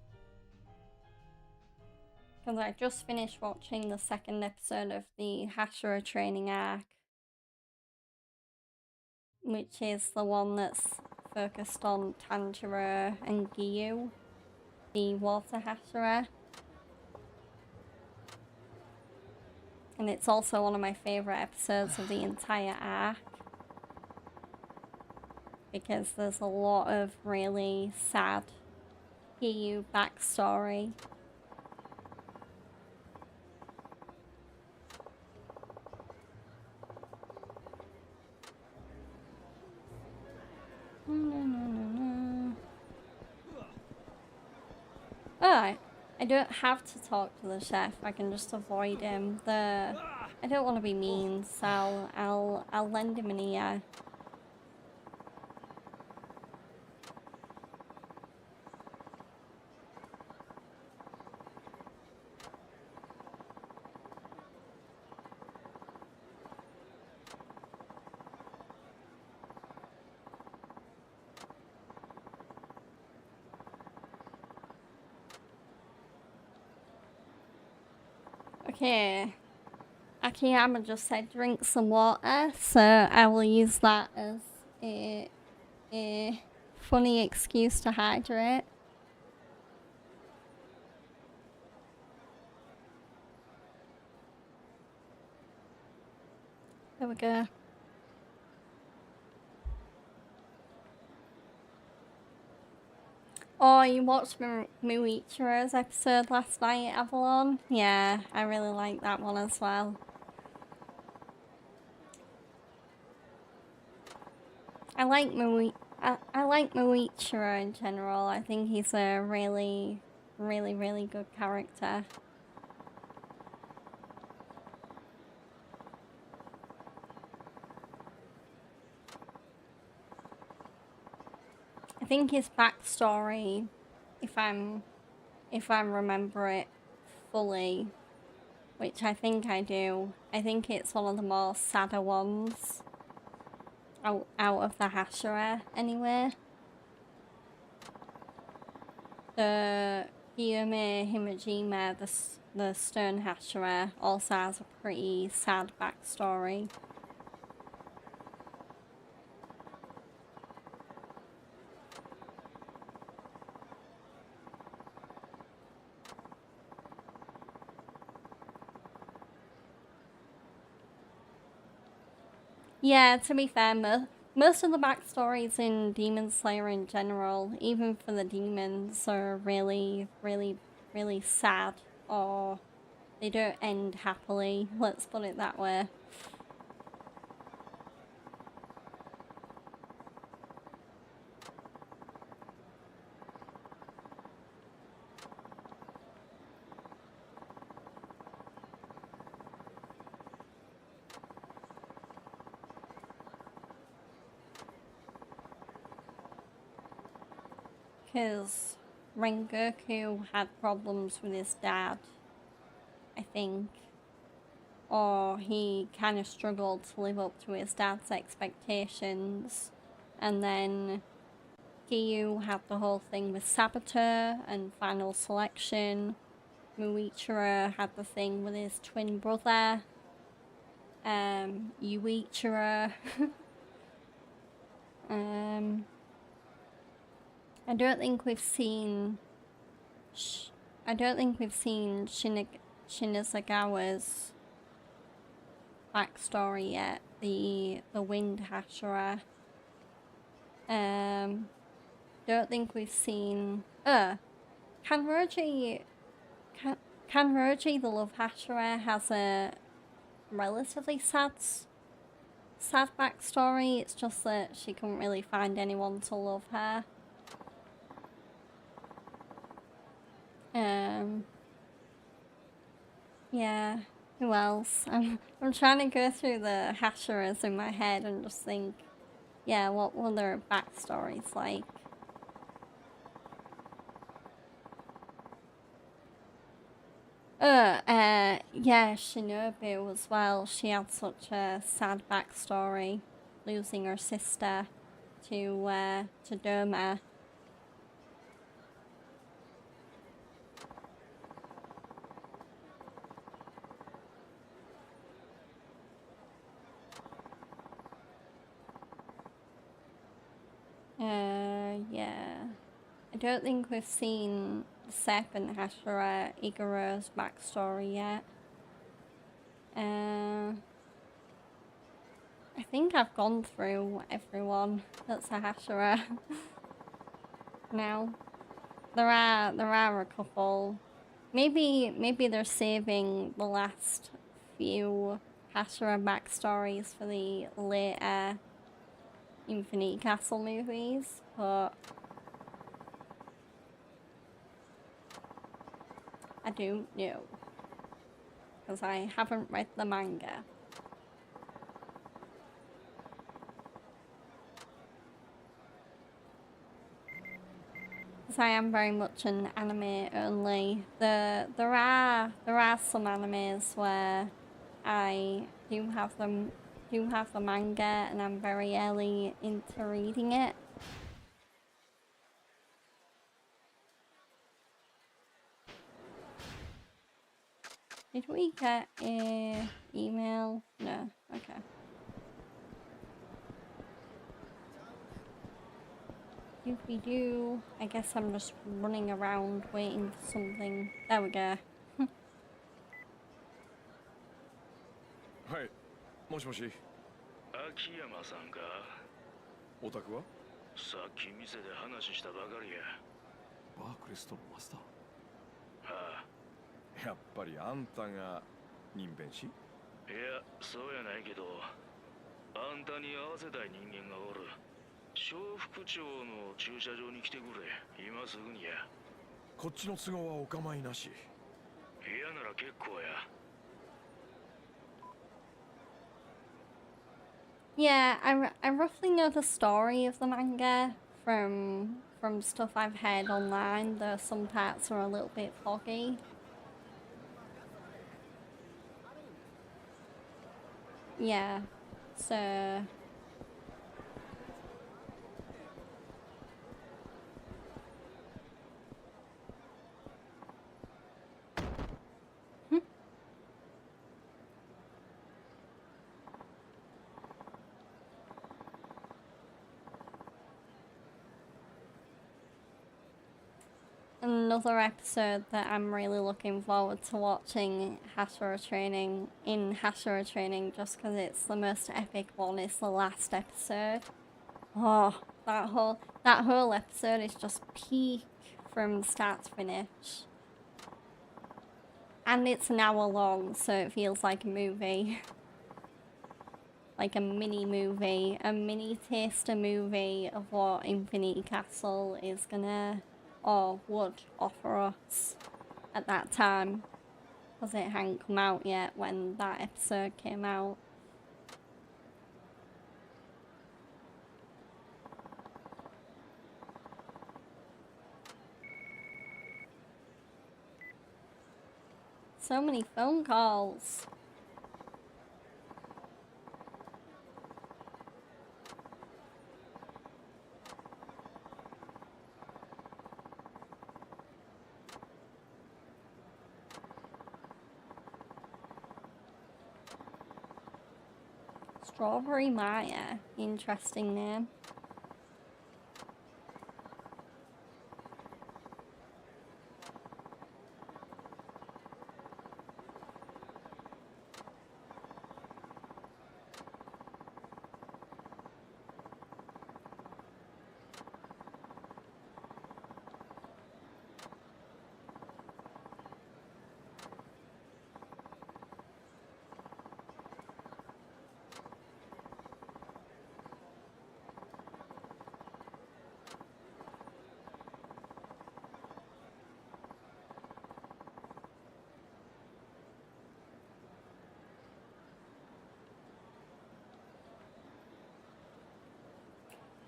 Because I just finished watching the second episode of the Hashira training arc, which is the one that's focused on Tanjiro and Giyu, the water Hashira. And it's also one of my favourite episodes of the entire arc, because there's a lot of really sad Giyu backstory. Oh, I don't have to talk to the chef. I can just avoid him. I don't want to be mean, so I'll lend him an ear. Okay, Akiyama just said drink some water, so I will use that as a funny excuse to hydrate. There we go. Oh, you watched Muichira's episode last night, Avalon? Yeah, I really like that one as well. I like Muichiro in general. I think he's a really, really, really good character. I think his backstory, if I remember it fully, which I think I do, I think it's one of the more sadder ones out of the Hashira anyway. The Hiyume Himejima, the stone Hashira, also has a pretty sad backstory. Yeah, to be fair, most of the backstories in Demon Slayer in general, even for the demons, are really, really, really sad, or they don't end happily, let's put it that way. Because Rengoku had problems with his dad, I think. Or he kind of struggled to live up to his dad's expectations. And then Giyu had the whole thing with Saboteur and Final Selection. Muichiro had the thing with his twin brother. Yuichiro. I don't think we've seen Shinazagawa's backstory yet. The Wind Hashira. Don't think we've seen. Kanroji the Love Hashira has a relatively sad backstory. It's just that she couldn't really find anyone to love her. Yeah, who else? I'm trying to go through the Hashiras in my head and just think, yeah, what were their backstories like? Yeah, Shinobu as well. She had such a sad backstory, losing her sister to Doma. Yeah. I don't think we've seen Sep and Hashira Igaro's backstory yet. I think I've gone through everyone that's a Hashira now. There are a couple. Maybe they're saving the last few Hashira backstories for the later Infinite Castle movies, but I don't know, because I haven't read the manga. Because I am very much an anime only. There are some animes where I do have the manga and I'm very early into reading it. Did we get a email? No. Okay. Doopy-doo. I guess I'm just running around waiting for something. There we go. はい、もしもし。秋山さんか。お宅は？さっき店で話したばかりや。バークレストのマスター。ああ。やっぱりあんたが人弁師？いや、そうやないけど、あんたに合わせたい人間がおる。小副長の駐車場に来てくれ。今すぐにや。こっちの都合はお構いなし。嫌なら結構や。Yeah, I roughly know the story of the manga from stuff I've heard online, though some parts are a little bit foggy. Yeah, so... Another episode that I'm really looking forward to watching Hashira Training just because it's the most epic one is the last episode. Oh, that whole episode is just peak from start to finish. And it's an hour long, so it feels like a movie. Like a mini movie, a mini taster movie of what Infinity Castle is gonna or would offer us at that time, because it hadn't come out yet when that episode came out. So many phone calls. Strawberry Maya, interesting name.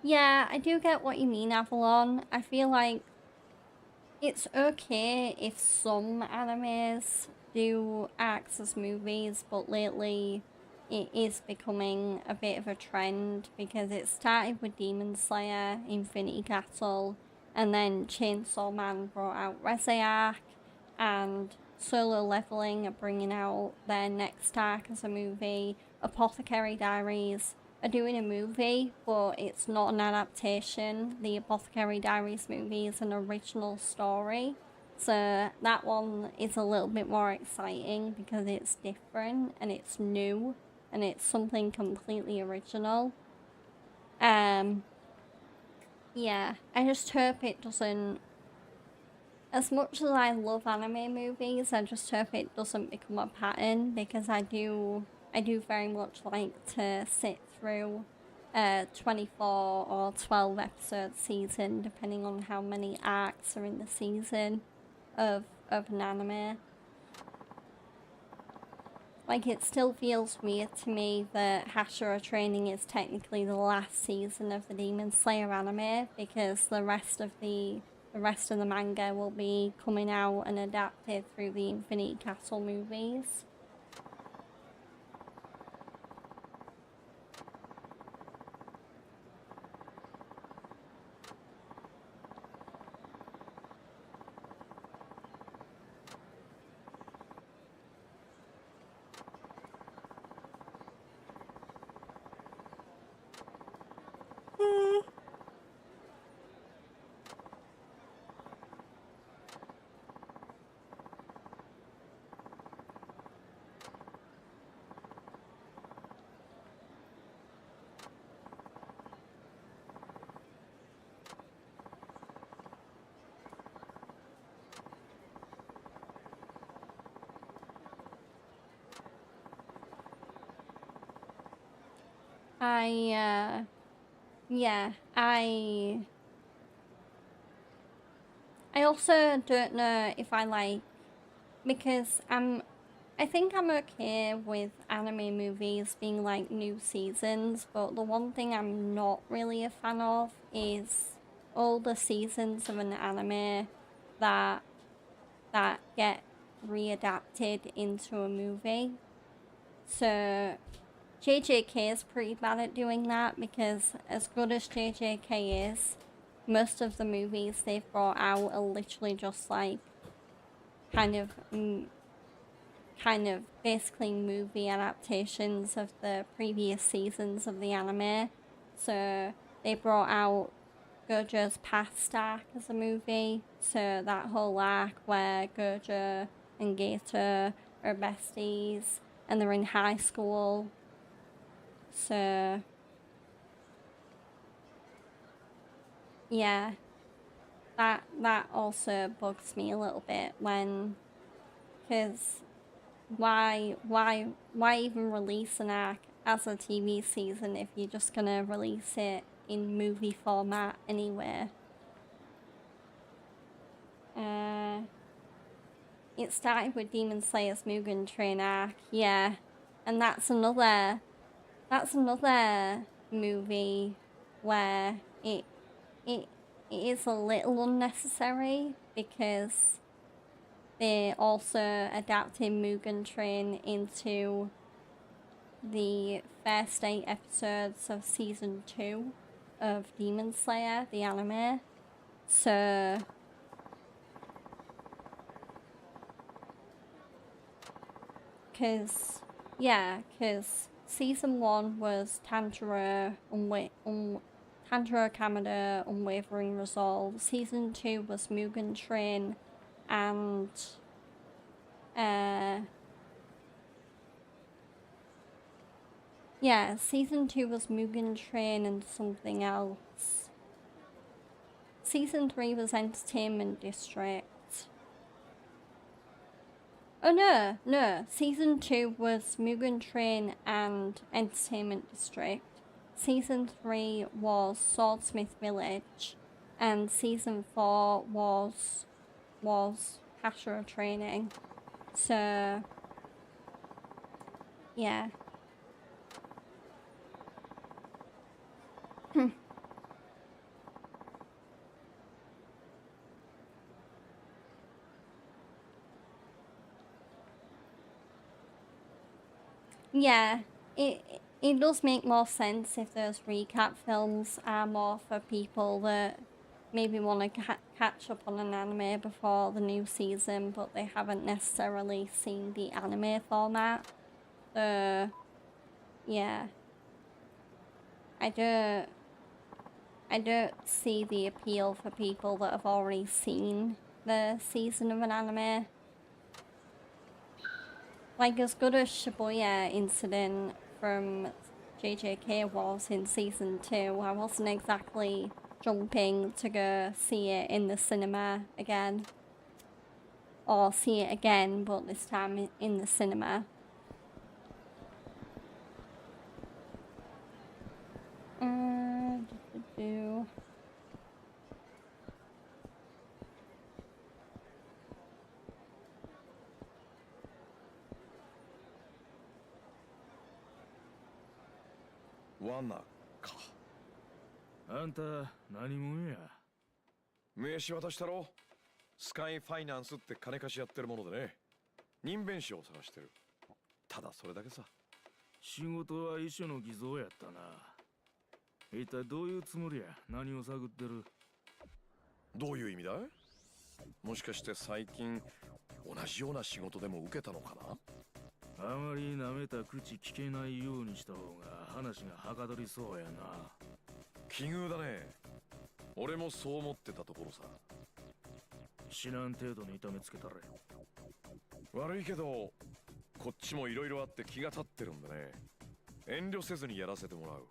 Yeah, I do get what you mean, Avalon. I feel like it's okay if some animes do act as movies, but lately it is becoming a bit of a trend because it started with Demon Slayer, Infinity Castle, and then Chainsaw Man brought out Reze Arc, and Solo Leveling are bringing out their next arc as a movie. Apothecary Diaries are doing a movie, but it's not an adaptation. The Apothecary Diaries movie is an original story. So that one is a little bit more exciting because it's different and it's new and it's something completely original. Yeah, I just hope it doesn't... As much as I love anime movies, I just hope it doesn't become a pattern because I do very much like to sit through 24 or 12 episode season, depending on how many arcs are in the season of an anime. Like, it still feels weird to me that Hashira Training is technically the last season of the Demon Slayer anime because the rest of the manga will be coming out and adapted through the Infinity Castle movies. Yeah, I also don't know if I like, because I think I'm okay with anime movies being like new seasons, but the one thing I'm not really a fan of is all the seasons of an anime that get readapted into a movie. So JJK is pretty bad at doing that, because as good as JJK is, most of the movies they've brought out are literally just like kind of basically movie adaptations of the previous seasons of the anime. So they brought out Gojo's past arc as a movie, so that whole arc where Gojo and Gato are besties and they're in high school. So yeah, that also bugs me a little bit when, because why even release an arc as a TV season if you're just gonna release it in movie format anyway? It started with Demon Slayer's Mugen Train arc, yeah, and that's another movie where it is a little unnecessary, because they also adapted Mugen Train into the first 8 episodes of season 2 of Demon Slayer, the anime. So because season 1 was Tanjiro Kamado, Unwavering Resolve. Season 2 was Mugen Train and season 2 was Mugen Train and something else. Season 3 was Entertainment District. Oh no, season 2 was Mugen Train and Entertainment District. Season 3 was Swordsmith Village, and season 4 was Hashira Training. So yeah. Yeah, it does make more sense if those recap films are more for people that maybe want to catch up on an anime before the new season, but they haven't necessarily seen the anime format. So yeah, I don't see the appeal for people that have already seen the season of an anime. Like, as good as Shibuya Incident from JJK was in season 2, I wasn't exactly jumping to go see it in the cinema again. Or see it again, but this time in the cinema.罠か。あんた何者や？名刺渡したろ。スカイファイナンスって金貸しやってるものでね。人弁士を探してる。ただそれだけさ。仕事は遺書の偽造やったな。一体どういうつもりや？何を探ってる？どういう意味だい？もしかして最近同じような仕事でも受けたのかな？あまり舐めた口聞けないようにした方が話がはかどりそうやな。奇遇だね。俺もそう思ってたところさ。知らん程度に痛めつけたれ。悪いけどこっちもいろいろあって気が立ってるんでね。遠慮せずにやらせてもらう。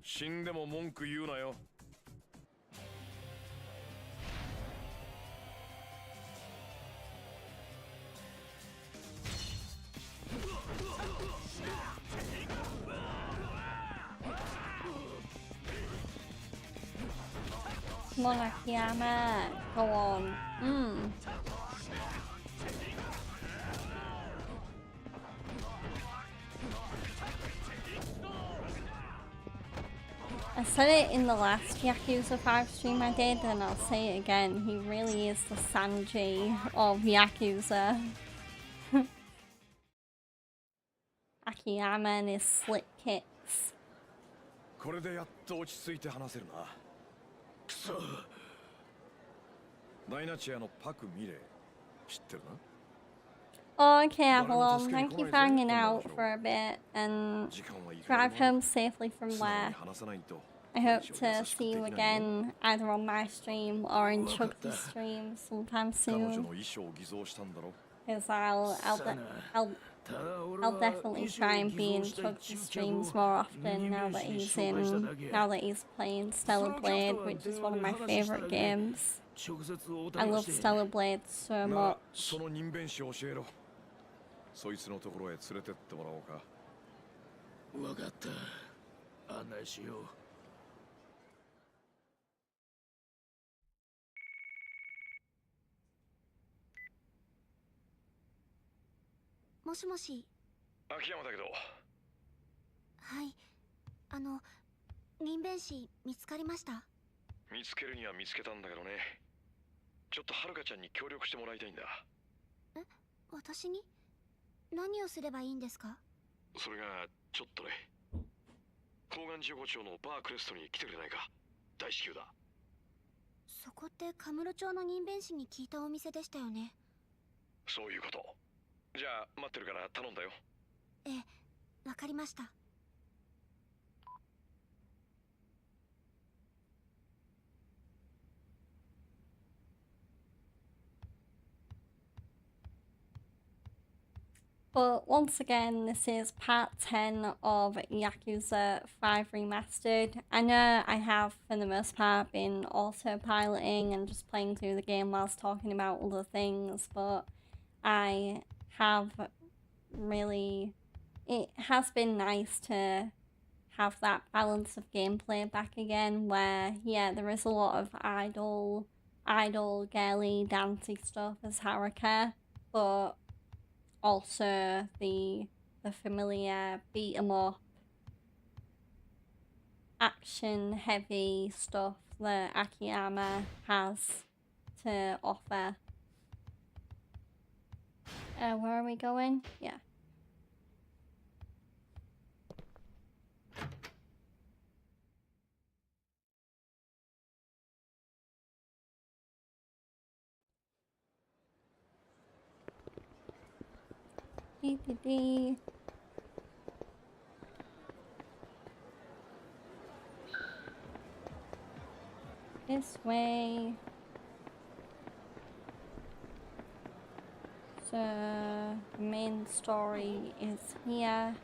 死んでも文句言うなよ。Come on, Akiyama. Go on. I said it in the last Yakuza 5 stream I did, and I'll say it again. He really is the Sanji of Yakuza. Akiyama and his slip kicks. これでやっと落ち着いて話せるな。くそ。ダイナチアのパク・ミレイ知ってるな。 Okay, Avalon, thank you for hanging out for a bit and drive home safely from there. I hope to see you again either on my stream or in Chug's stream sometime soon. Because I'll definitely try and be in Chug's streams more often now that he's playing Stellar Blade, which is one of my favourite games. I love Stellar Blade so much. そいつのところへ連れてってもらおうか。わかった。案内しよう。もしもし。秋山だけど。はい。人弁士見つかりました？見つけるには見つけたんだけどね。ちょっとはるかちゃんに協力してもらいたいんだ。え、私に？何をすればいいんですか？それがちょっとね。高岩15町のバークレストに来てくれないか。大至急だ。そこってカムロ町の人弁士に聞いたお店でしたよね。そういうこと。じゃあ待ってるから頼んだよ。ええ、わかりました。But once again, this is part 10 of Yakuza 5 Remastered. I know I have, for the most part, been autopiloting and just playing through the game whilst talking about other things, but I have really... It has been nice to have that balance of gameplay back again, where, yeah, there is a lot of idle, girly, dancey stuff as Haruka, but also the familiar beat 'em up, action heavy stuff that Akiyama has to offer. Where are we going? Yeah. Dee. This way. So, the main story is here.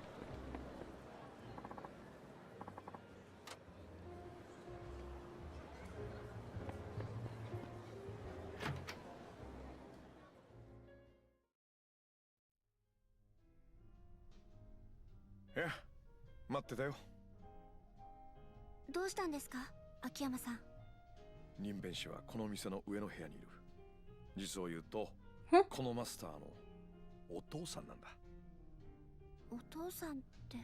Yeah, 待ってたよ。どうしたんですか、秋山さん。人弁士はこの店の上の部屋にいる。実を言うと、このマスターのお父さんなんだ。お父さんって、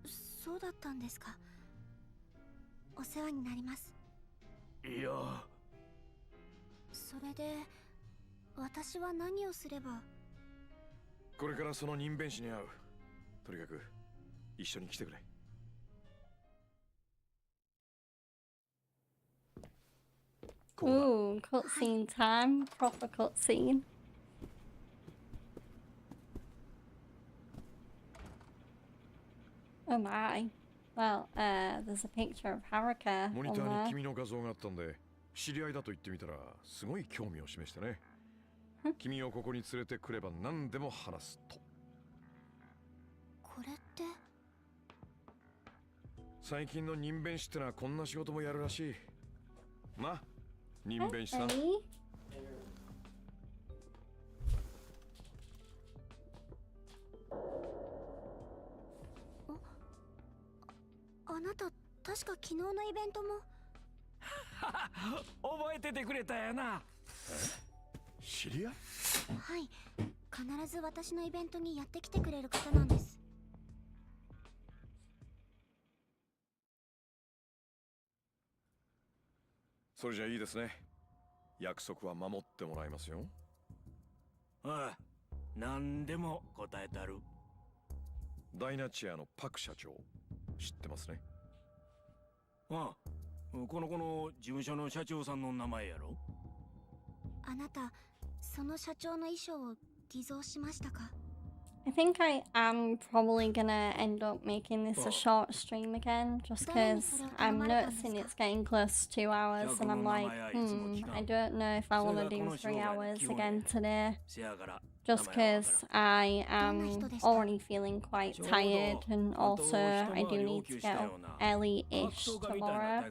そうだったんですか。お世話になります。いや。それで、私は何をすれば。これからその人弁士に会う。とにかく一緒に来てくれ。Ooh, cutscene time. Proper cutscene. Oh my. Well, there's a picture of Haruka モニ on ター there. に君の画像があったんで、知り合いだと言ってみたらすごい興味を示してね。君をここに連れてくれば何でも話すと。これって。最近の人弁士ってのはこんな仕事もやるらしい。な、人弁士さん。あなた確か昨日のイベントも。覚えててくれたやな。知り合い？はい、必ず私のイベントにやってきてくれる方なんです。それじゃいいですね。約束は守ってもらいますよ。ああ、何でも答えたる。ダイナチアのパク社長、知ってますね。ああ、この子の事務所の社長さんの名前やろ。あなた、その社長の衣装を偽造しましたか？ I think I am probably gonna end up making this a short stream again, just because I'm noticing it's getting close to 2 hours, and I'm like, I don't know if I want to do 3 hours again today, just because I am already feeling quite tired, and also I do need to get up early-ish tomorrow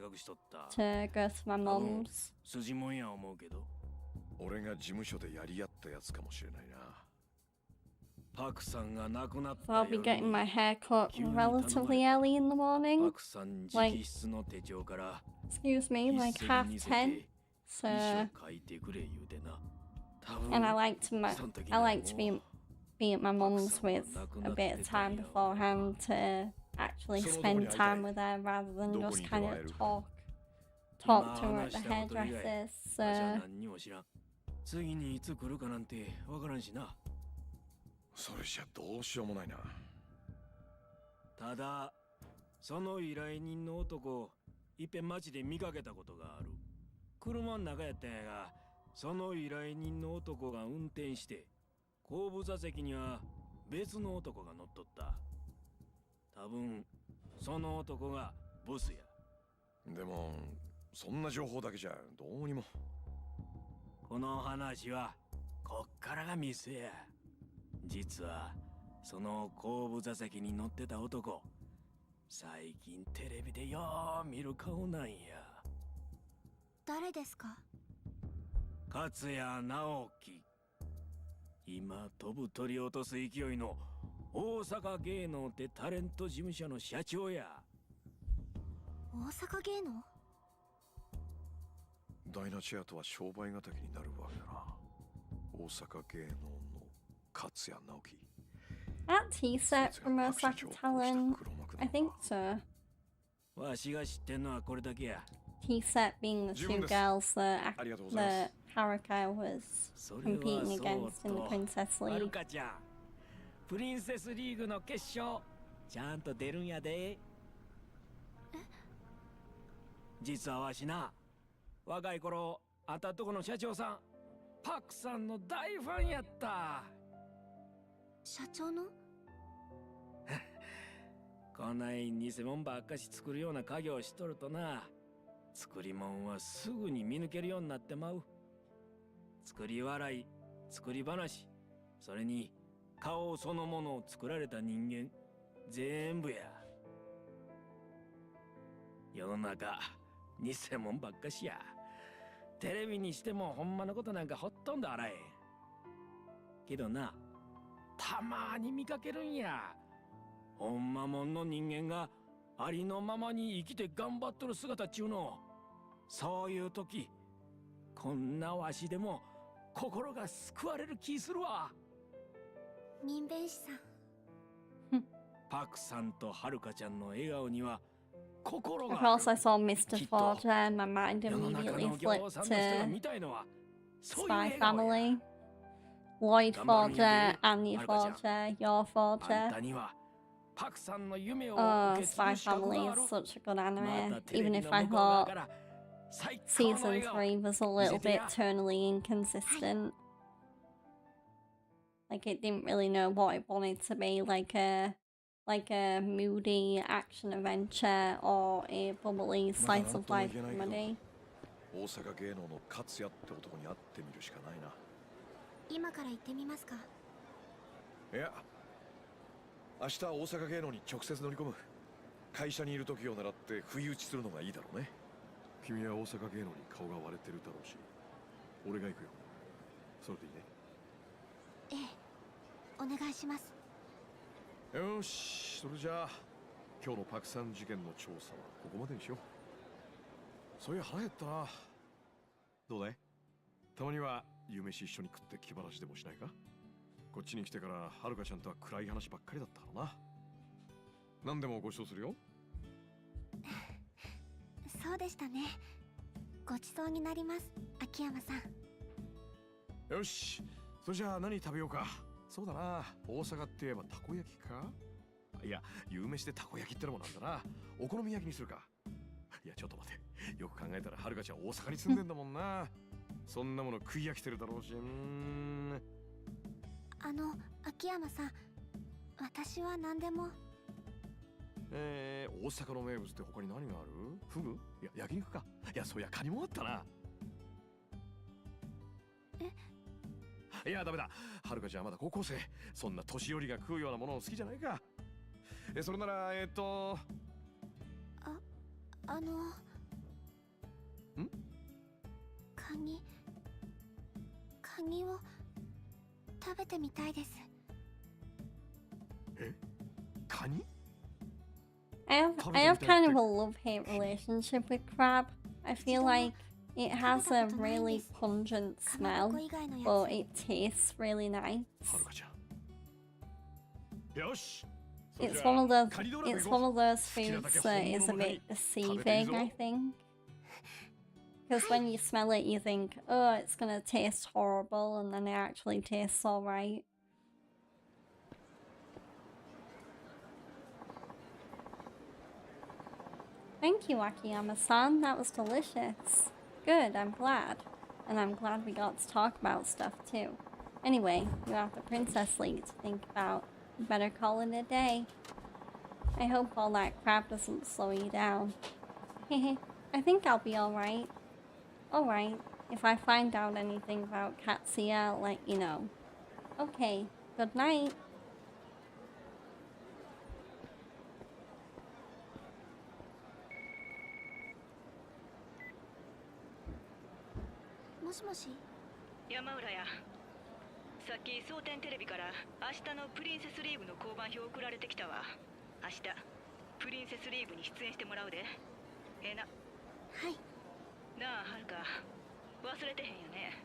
to go to my mum's. 筋もんや思うけど。俺が事務所でやり合ったやつかもしれないな。パクさんが亡くなった So I'll be getting my hair cut relatively early in the morning, パクさん直筆の手帳から excuse me, like 10:30. So, 書いてくれ言うてな。 and I like to be at my mum's with a bit of time beforehand to actually spend time with her rather than just kind of talk to her at the hairdressers. So 何にも知らん。次にいつ来るかなんてわからんしな。それじゃどうしようもないな。ただその依頼人の男いっぺん街で見かけたことがある。車の中やったんやが、その依頼人の男が運転して後部座席には別の男が乗っとった。多分その男がボスや。でもそんな情報だけじゃどうにも。この話はこっからがミスや。実はその後部座席に乗ってた男、最近テレビでよう見る顔なんや。誰ですか？勝谷直樹。今飛ぶ鳥落とす勢いの大阪芸能ってタレント事務所の社長や。大阪芸能？ダイナチアとは商売敵になるわけだな。大阪芸能の勝谷直樹。that tea set from Osaka Talent, I think so. わしが知ってんのはこれだけや。Tea set being the two girls that Haruka was competing against in the Princess はる League. かちゃん、プリンセスリーグの決勝ちゃんと出るんやで。実はわしな、若い頃あんたとこの社長さんパクさんの大ファンやった。社長の？こない偽物ばっかし作るような家業しとるとな、作り物はすぐに見抜けるようになってまう。作り笑い、作り話、それに顔そのものを作られた人間全部や。世の中偽物ばっかしや。テレビにしてもほんまのことなんかほとんどあらへん。けどな、たまに見かけるんや。ほんまもんの人間がありのままに生きて頑張っとる姿っちゅうの。そういう時、こんなわしでも心が救われる気するわ。人弁士さん。パクさんとはるかちゃんの笑顔には心 Of があ course, I る。 saw Mr. Forger, and my mind 世の中 immediately の業 flipped さんの人が to 見たいのはそういう Spy 笑顔や。 Family. Lloyd 頑張るんや Forger, で、 Anya はるかちゃん。 Forger, your あん Forger. たにはパクさんの夢を Oh, 受け継ぐ Spy 資格 Family がある。 is such a good ま anime, たテレ even ビ if の I 向こう側 thought から最高の season 笑顔 3 was a little bit tonally inconsistent. Like it didn't really know what it wanted to be, like a moody action adventure or a bubbly slice of life comedy. 大阪芸能の勝也って男に会ってみるしかないな。今から行ってみますか？いや、明日大阪芸能に直接乗り込む。会社にいる時を狙って不意打ちするのがいいだろうね。君は大阪芸能に顔が割れてるだろうし、俺が行くよ。それでいいね。ええ、お願いします。よし、それじゃあ今日のパクさん事件の調査はここまでにしよう。そういや腹減ったな。どうだい？たまには夕飯一緒に食って気晴らしでもしないか？こっちに来てからはるかちゃんとは暗い話ばっかりだったからな。何でもご馳走するよ。そうでしたね。ごちそうになります、秋山さん。よし、それじゃあ何食べようか。そうだな、大阪って言えばたこ焼きか。いや、夕飯でたこ焼きってのもなんだな。お好み焼きにするか。いやちょっと待て、よく考えたらはるかちゃん大阪に住んでんだもんな。そんなもの食い飽きてるだろうし。秋山さん、私は何でも。大阪の名物って他に何がある？フグ？いや焼肉か。いやそういやカニもあったな。いやダメだ、はるかちゃんはまだ高校生。そんな年寄りが食うようなものを好きじゃないか。それならカニを食べてみたいです。カニ？ I have kind of a love-hate relationship with crab. I feel like it has a really pungent smell, but it tastes really nice. It's one of those foods that is a bit deceiving, I think. Because when you smell it, you think, oh, it's gonna taste horrible, and then it actually tastes alright. Thank you, Akiyama-san. That was delicious. Good, I'm glad. And I'm glad we got to talk about stuff too. Anyway, you have the Princess League to think about. You better call it a day. I hope all that crap doesn't slow you down. Hehe, I think I'll be alright. Alright, if I find out anything about Katsuya, I'll let you know. Okay, good night. もしもし、山浦や。さっき蒼天テレビから明日のプリンセスリーグの交番表送られてきたわ。明日プリンセスリーグに出演してもらうで。な。はい。なあはるか、忘れてへんよね。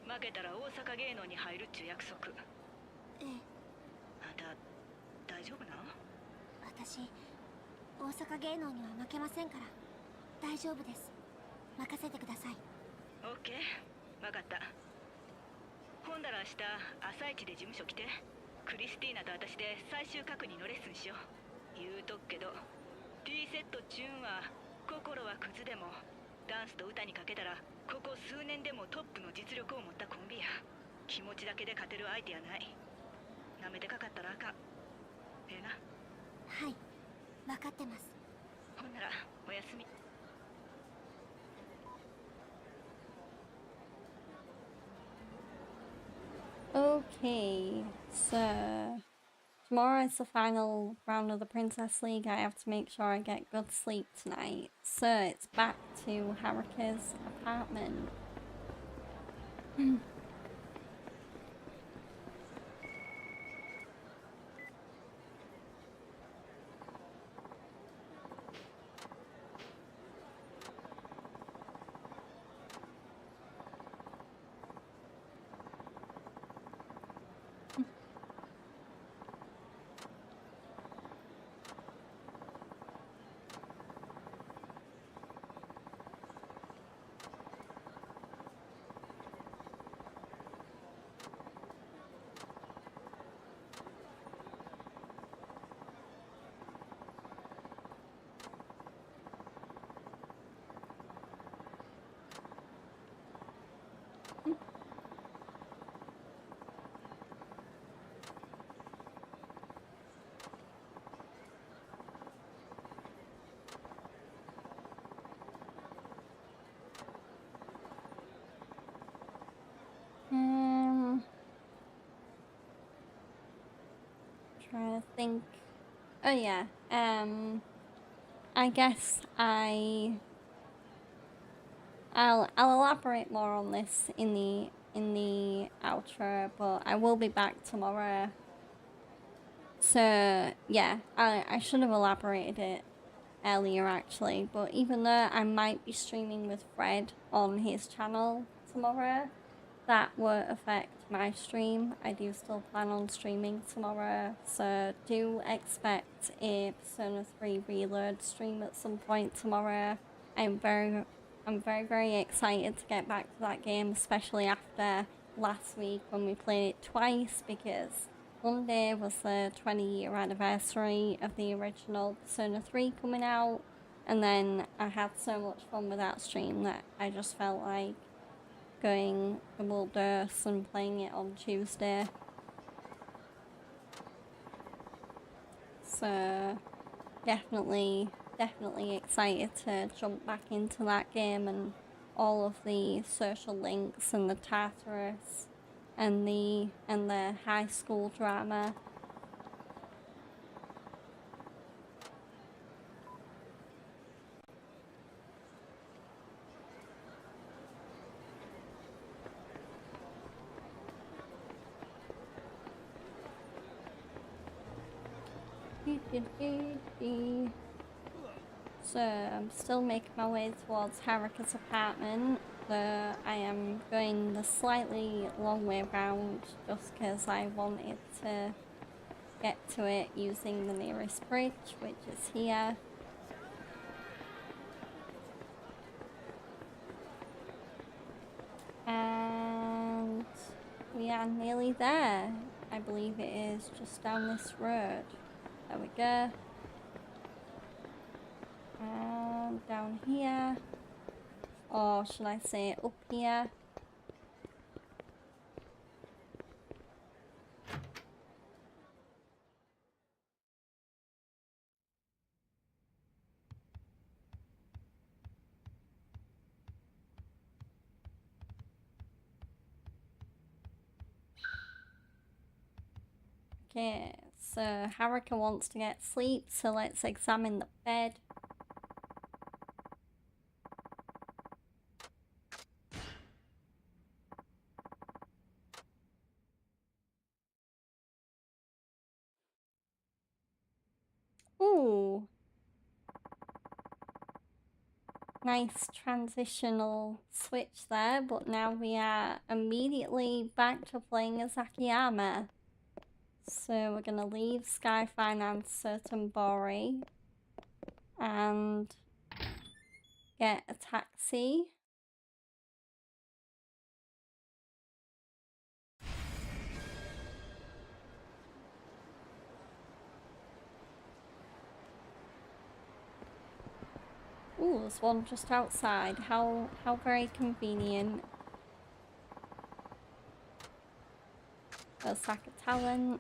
負けたら大阪芸能に入るっちゅう約束。あんた大丈夫なの？私大阪芸能には負けませんから。大丈夫です。任せてください。オッケー、分かった。ほんだら明日朝一で事務所来て、クリスティーナと私で最終確認のレッスンしよう。言うとくけど T セットチューンは心はクズでもダンスと歌にかけたらここ数年でもトップの実力を持ったコンビや。気持ちだけで勝てる相手やない。なめてかかったらあかん。な。はい、分かってます。ほんならおやすみ。Okay, so tomorrow is the final round of the Princess League. I have to make sure I get good sleep tonight. So it's back to Haruka's apartment. Trying to think. Oh yeah. I guess I'll elaborate more on this in the outro, but I will be back tomorrow. So yeah, I should have elaborated it earlier actually, but even though I might be streaming with Fred on his channel tomorrow, that won't affect my stream. I do still plan on streaming tomorrow, so do expect a Persona 3 Reload stream at some point tomorrow. I'm very excited to get back to that game, especially after last week when we played it twice, because one day was the 20-year anniversary of the original Persona 3 coming out, and then I had so much fun with that stream that I just felt like going double dose and playing it on Tuesday. So definitely excited to jump back into that game and all of the social links and the Tartarus and the high school drama. So I'm still making my way towards Haruka's apartment, though I am going the slightly long way round just because I wanted to get to it using the nearest bridge, which is here. And we are nearly there. I believe it is just down this road. There we go. And down here. Or should I say up here? Okay, so Haruka wants to get sleep, so let's examine the bed. Ooh. Nice transitional switch there, but now we are immediately back to playing as Akiyama. So we're gonna leave Sky Finance Sotenbori and get a taxi. Ooh, there's one just outside. How very convenient. Osaka Talent.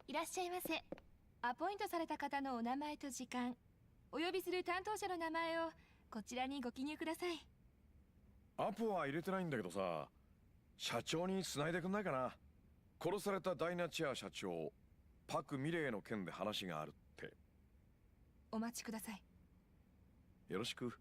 いらっしゃいませ。アポイントされた方のお名前と時間、お呼びする担当者の名前をこちらにご記入ください。アポは入れてないんだけどさ、社長に繋いでくんないかな。殺されたダイナチア社長、パク・ミレイの件で話があるって。お待ちください。よろしく。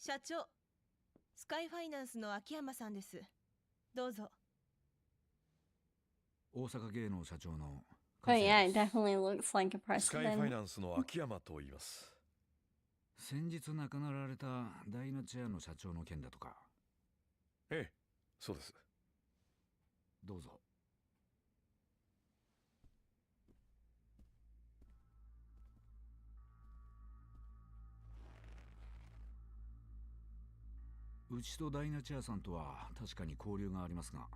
社長、スカイファイナンスの秋山さんです。どうぞ。大阪芸能社長の Oh yeah, it definitely looks like a スカイファイ president. ナンスの秋山と言います。先日亡くなられたダイナチェアの社長の件だとか。ええ、そうです。どうぞ。うちとダイナチェアさんとは確かに交流がありますが、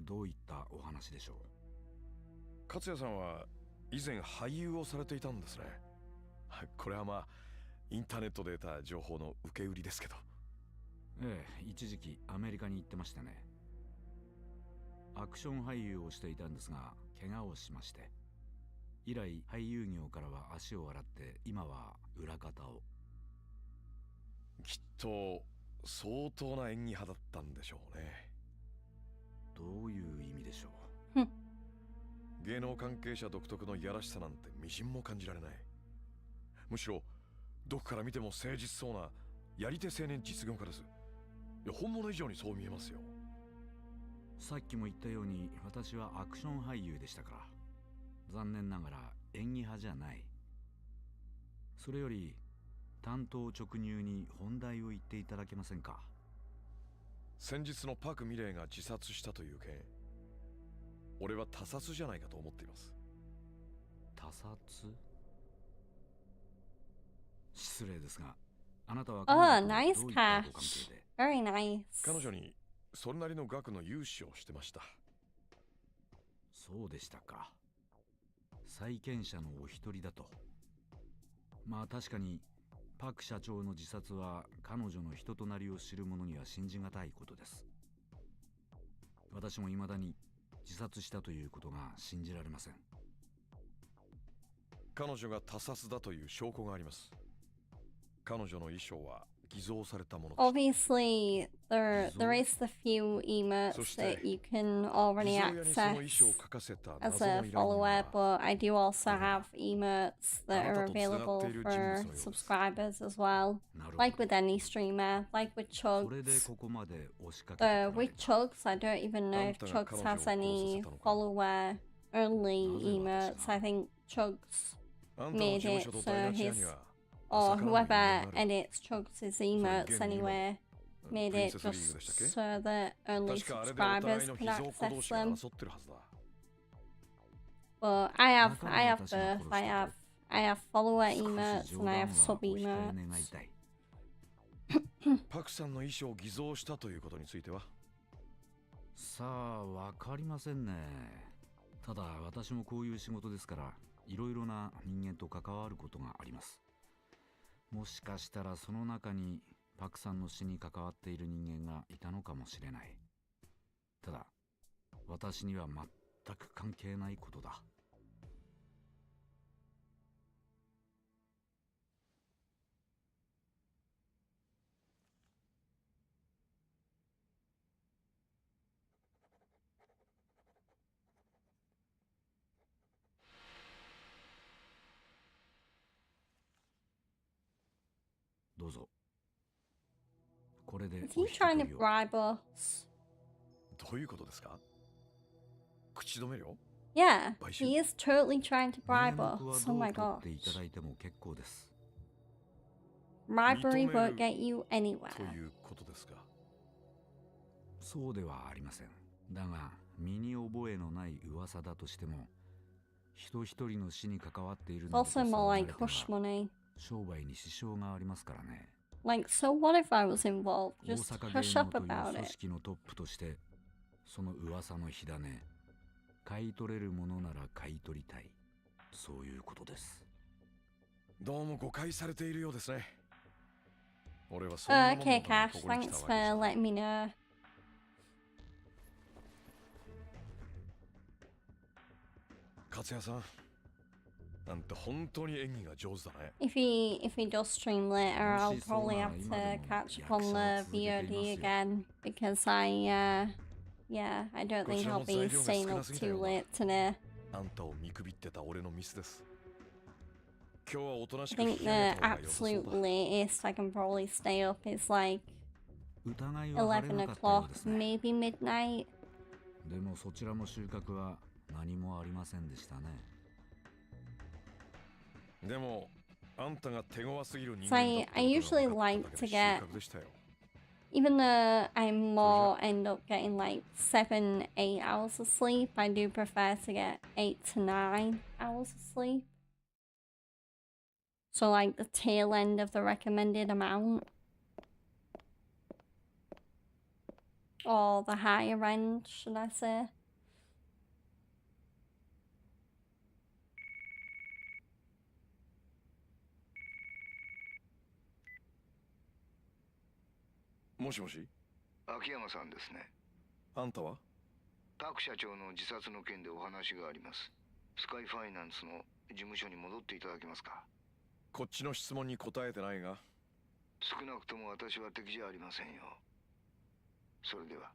どういったお話でしょう。勝也さんは以前俳優をされていたんですね。これはまあインターネットで得た情報の受け売りですけど。ええ、一時期アメリカに行ってましてね。アクション俳優をしていたんですが怪我をしまして、以来俳優業からは足を洗って今は裏方を。きっと相当な演技派だったんでしょうね。どういう意味でしょう芸能関係者独特のいやらしさなんてみじんも感じられない。むしろどこから見ても誠実そうなやり手青年実業家です。いや本物以上にそう見えますよ。さっきも言ったように私はアクション俳優でしたから、残念ながら演技派じゃない。それより単刀直入に本題を言っていただけませんか。先日のパク・ミレイが自殺したという件、俺は他殺じゃないかと思っています。他殺？失礼ですが、あなたは Oh, nice catch. Very nice. 彼女にそれなりの額の融資をしてました。そうでしたか。債権者のお一人だと。まあ確かにパク社長の自殺は彼女の人となりを知る者には信じがたいことです。私も未だに自殺したということが信じられません。彼女が他殺だという証拠があります。彼女の衣装は偽造されたものでした。Obviously, there is the few emotes that you can already access as a follower, but I do also have emotes that are available for subscribers as well. Like with any streamer, like with Chugs. With Chugs, I don't even know if Chugs has any follower only emotes. I think Chugs made it so his, or whoever edits Chugs' emotes anyway, made it just so that only subscribers can access them. But I have both. I have follower emotes and I have sub emotes. パクさんの衣装を偽造したということについては？さあ、わかりませんね。ただ私もこういう仕事ですから、いろいろな人間と関わることがあります。もしかしたらその中にパクさんの死に関わっている人間がいたのかもしれない。ただ私には全く関係ないことだ。どうぞ。これで Is he trying to bribe us? どういうことですか？口止め料？ Yeah, he is totally trying to bribe us. Oh my god. Bribery won't get you anywhere. ということですか？そうではありません。だが身に覚えのない噂だとしても、人一人の死に関わっているのと Also more like hush money. 商売に支障がありますからね。Like, so what if I was involved? 大 Just 阪 hush 芸 up 能という about 組 it. 織のトップとして、その噂の火種、買い取れるものなら買い取りたい。そういうことです。どうも誤解されているようですね。俺はそんなもののため Okay, に Cash, ここに来 thanks たわ for けじゃない。 letting me know. 勝也さん、なんて本当に演技が上手だね。If he does stream later, I'll probably have to catch up on the VOD again because I don't think I'll be staying up too late today. あんたを見くびってた俺のミスです。今日はおとな I しく think 引き the 上げた方が良さそう absolute だ。 latest I can probably stay up is like 疑いは晴れ11なかったよう o'clock, ですね。 maybe midnight. でもそちらも収穫は何もありませんでしたね。でもあんたが手強すぎる人 So 間だった I ことが usually 分かった like だけ to で収 get, 穫でしたよ。 even though I more end up getting like 7, 8 hours of sleep, I do prefer to get 8 to 9 hours of sleep. So like the tail end of the recommended amount. Or the higher end, should I say. もしもし、秋山さんですね。あんたは？パク社長の自殺の件でお話があります。スカイファイナンスの事務所に戻っていただけますか。こっちの質問に答えてないが。少なくとも私は敵じゃありませんよ。それでは。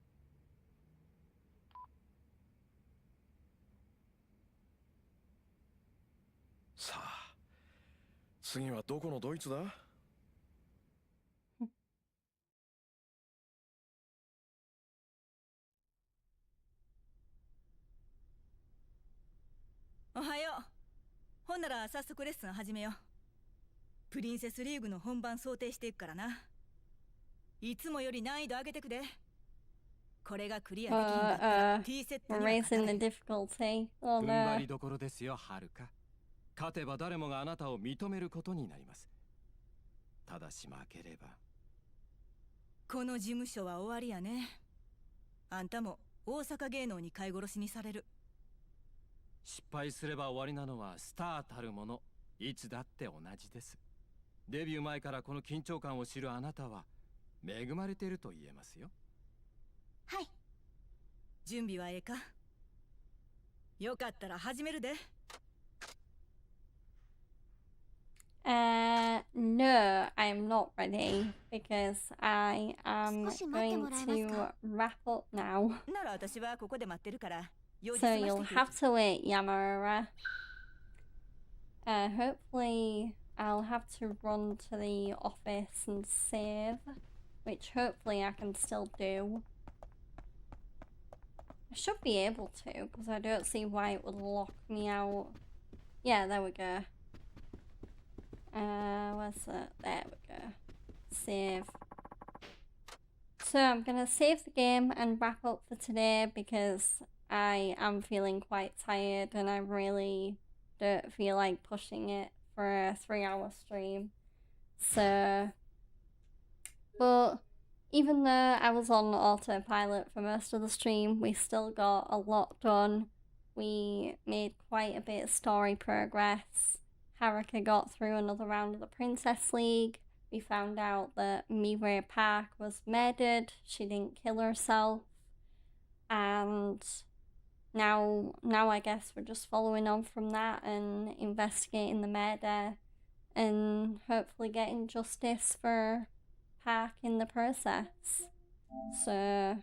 さあ、次はどこのドイツだ？おはよう。ほんなら早速レッスン始めよう。プリンセスリーグの本番想定していくからな。いつもより難易度上げてくで。これがクリアできんかったら T セットには勝 Raising た the れん。 difficulty. Oh 踏ん張 no. りどころですよ、はるか。勝てば誰もがあなたを認めることになります。ただし負ければ。この事務所は終わりやね。あんたも大阪芸能に飼い殺しにされる。失敗すれば終わりなのはスターたるもの、いつだって同じです。デビュー前からこの緊張感を知るあなたは恵まれていると言えますよ。はい。準備はええか？よかったら始めるで。No, I am not ready because I am going to wrap up now. なら私はここで待ってるから。So you'll have to wait, Yamura. Hopefully I'll have to run to the office and save, which hopefully I can still do. I should be able to, because I don't see why it would lock me out. Yeah, there we go. Where's that? There we go. Save. So I'm gonna save the game and wrap up for today because I am feeling quite tired and I really don't feel like pushing it for a 3-hour stream. So, but even though I was on autopilot for most of the stream, we still got a lot done. We made quite a bit of story progress. Haruka got through another round of the Princess League. We found out that Mirai Park was murdered. She didn't kill herself. And now I guess we're just following on from that and investigating the murder and hopefully getting justice for Park in the process. So,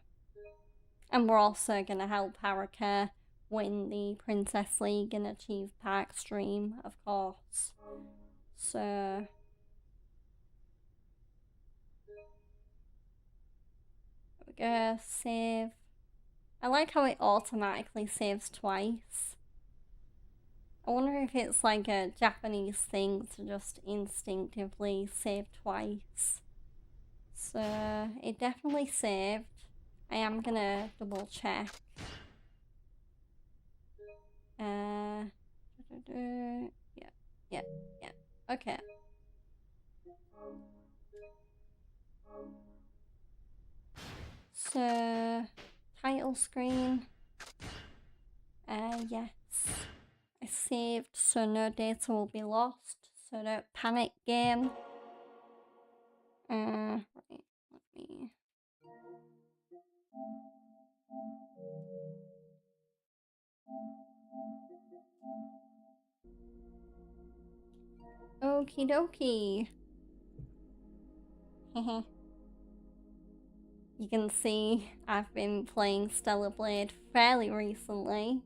and we're also gonna help Haruka win the Princess League and achieve Park's dream, of course. So, there we go, save. I like how it automatically saves twice. I wonder if it's like a Japanese thing to just instinctively save twice. So, it definitely saved. I am gonna double check. Yeah. Okay. So, title screen. Yes. I saved, so no data will be lost. So don't panic, game. Right, let me... Okie dokie. You can see I've been playing Stellar Blade fairly recently.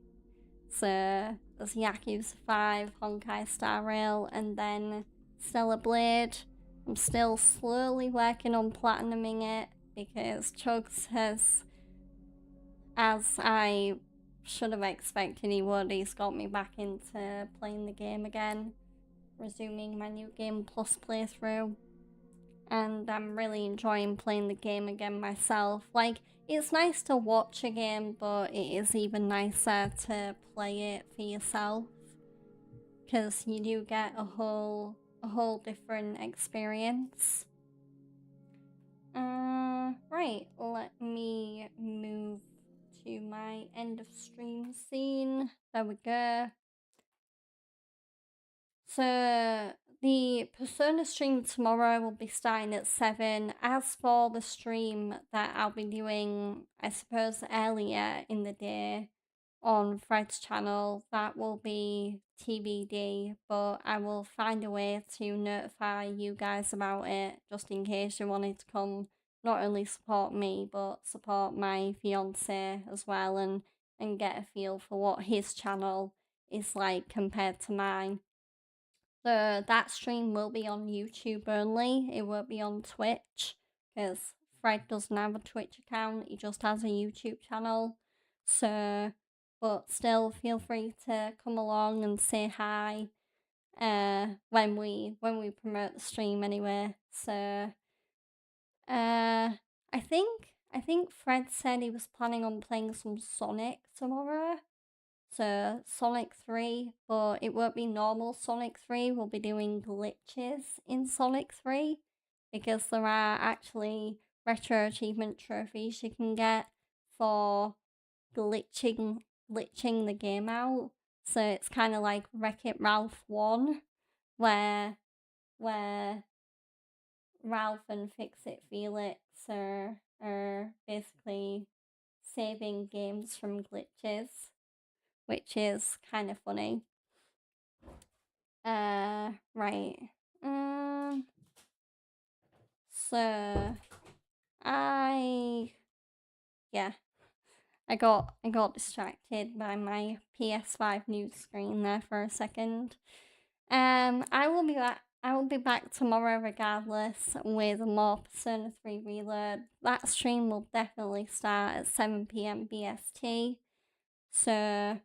So there's Yakuza 5, Honkai Star Rail, and then Stellar Blade. I'm still slowly working on platinuming it because Chugs has, as I should have expected he would, he's got me back into playing the game again, resuming my New Game Plus playthrough. And I'm really enjoying playing the game again myself. Like, it's nice to watch a game, but it is even nicer to play it for yourself. Because you do get a whole different experience. Right, let me move to my end of stream scene. There we go. So, the Persona stream tomorrow will be starting at 7. As for the stream that I'll be doing, I suppose, earlier in the day, on Fred's channel. That will be TBD, but I will find a way to notify you guys about it just in case you wanted to come not only support me but support my fiance as well and get a feel for what his channel is like compared to mine. So that stream will be on YouTube only. It won't be on Twitch because Fred doesn't have a Twitch account. He just has a YouTube channel. So, but still, feel free to come along and say hi. When we promote the stream anyway. So, I think Fred said he was planning on playing some Sonic tomorrow. So Sonic 3, but it won't be normal Sonic 3. We'll be doing glitches in Sonic 3 because there are actually retro achievement trophies you can get for glitching the game out. So it's kind of like Wreck-It Ralph 1 where Ralph and Fix-It Felix are basically saving games from glitches, which is kind of funny. Right. So I got distracted by my PS5 news screen there for a second. I will be back tomorrow regardless with more Persona 3 Reload. That stream will definitely start at 7 PM BST. So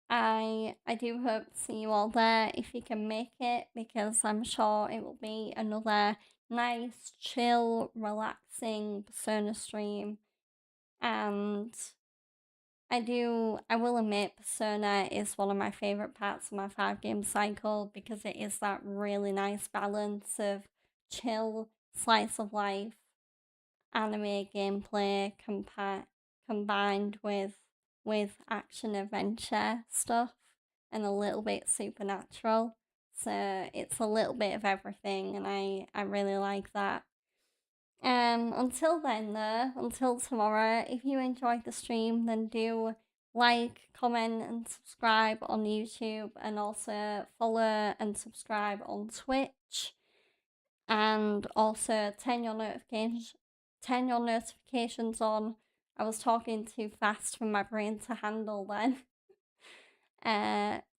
I do hope to see you all there if you can make it, because I'm sure it will be another nice, chill, relaxing Persona stream. And I will admit Persona is one of my favourite parts of my 5-game cycle because it is that really nice balance of chill, slice of life, anime gameplay combined with action adventure stuff and a little bit supernatural. So it's a little bit of everything, and I really like that. Until then though, until tomorrow, if you enjoyed the stream, then do like, comment and subscribe on YouTube, and also follow and subscribe on Twitch, and also turn your notifications on. I was talking too fast for my brain to handle then.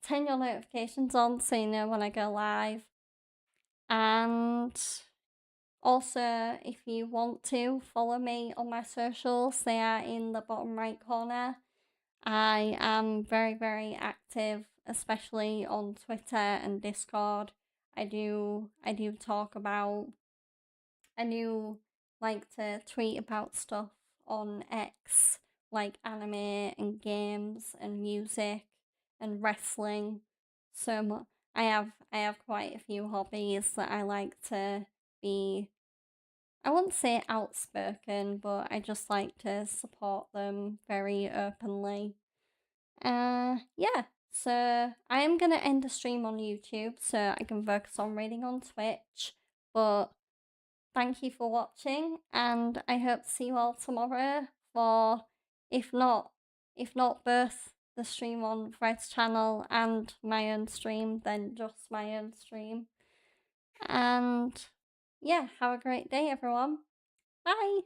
Turn your notifications on so you know when I go live. And also, if you want to follow me on my socials, they are in the bottom right corner. I am very, very active, especially on Twitter and Discord. I do talk about, I do like to tweet about stuff on X, like anime and games and music and wrestling. So I have quite a few hobbies that I like to be, I wouldn't say outspoken, but I just like to support them very openly. Yeah, so I am gonna end the stream on YouTube so I can focus on reading on Twitch, but thank you for watching, and I hope to see you all tomorrow for, if not both the stream on Fred's channel and my own stream, then just my own stream. And yeah, have a great day everyone. Bye!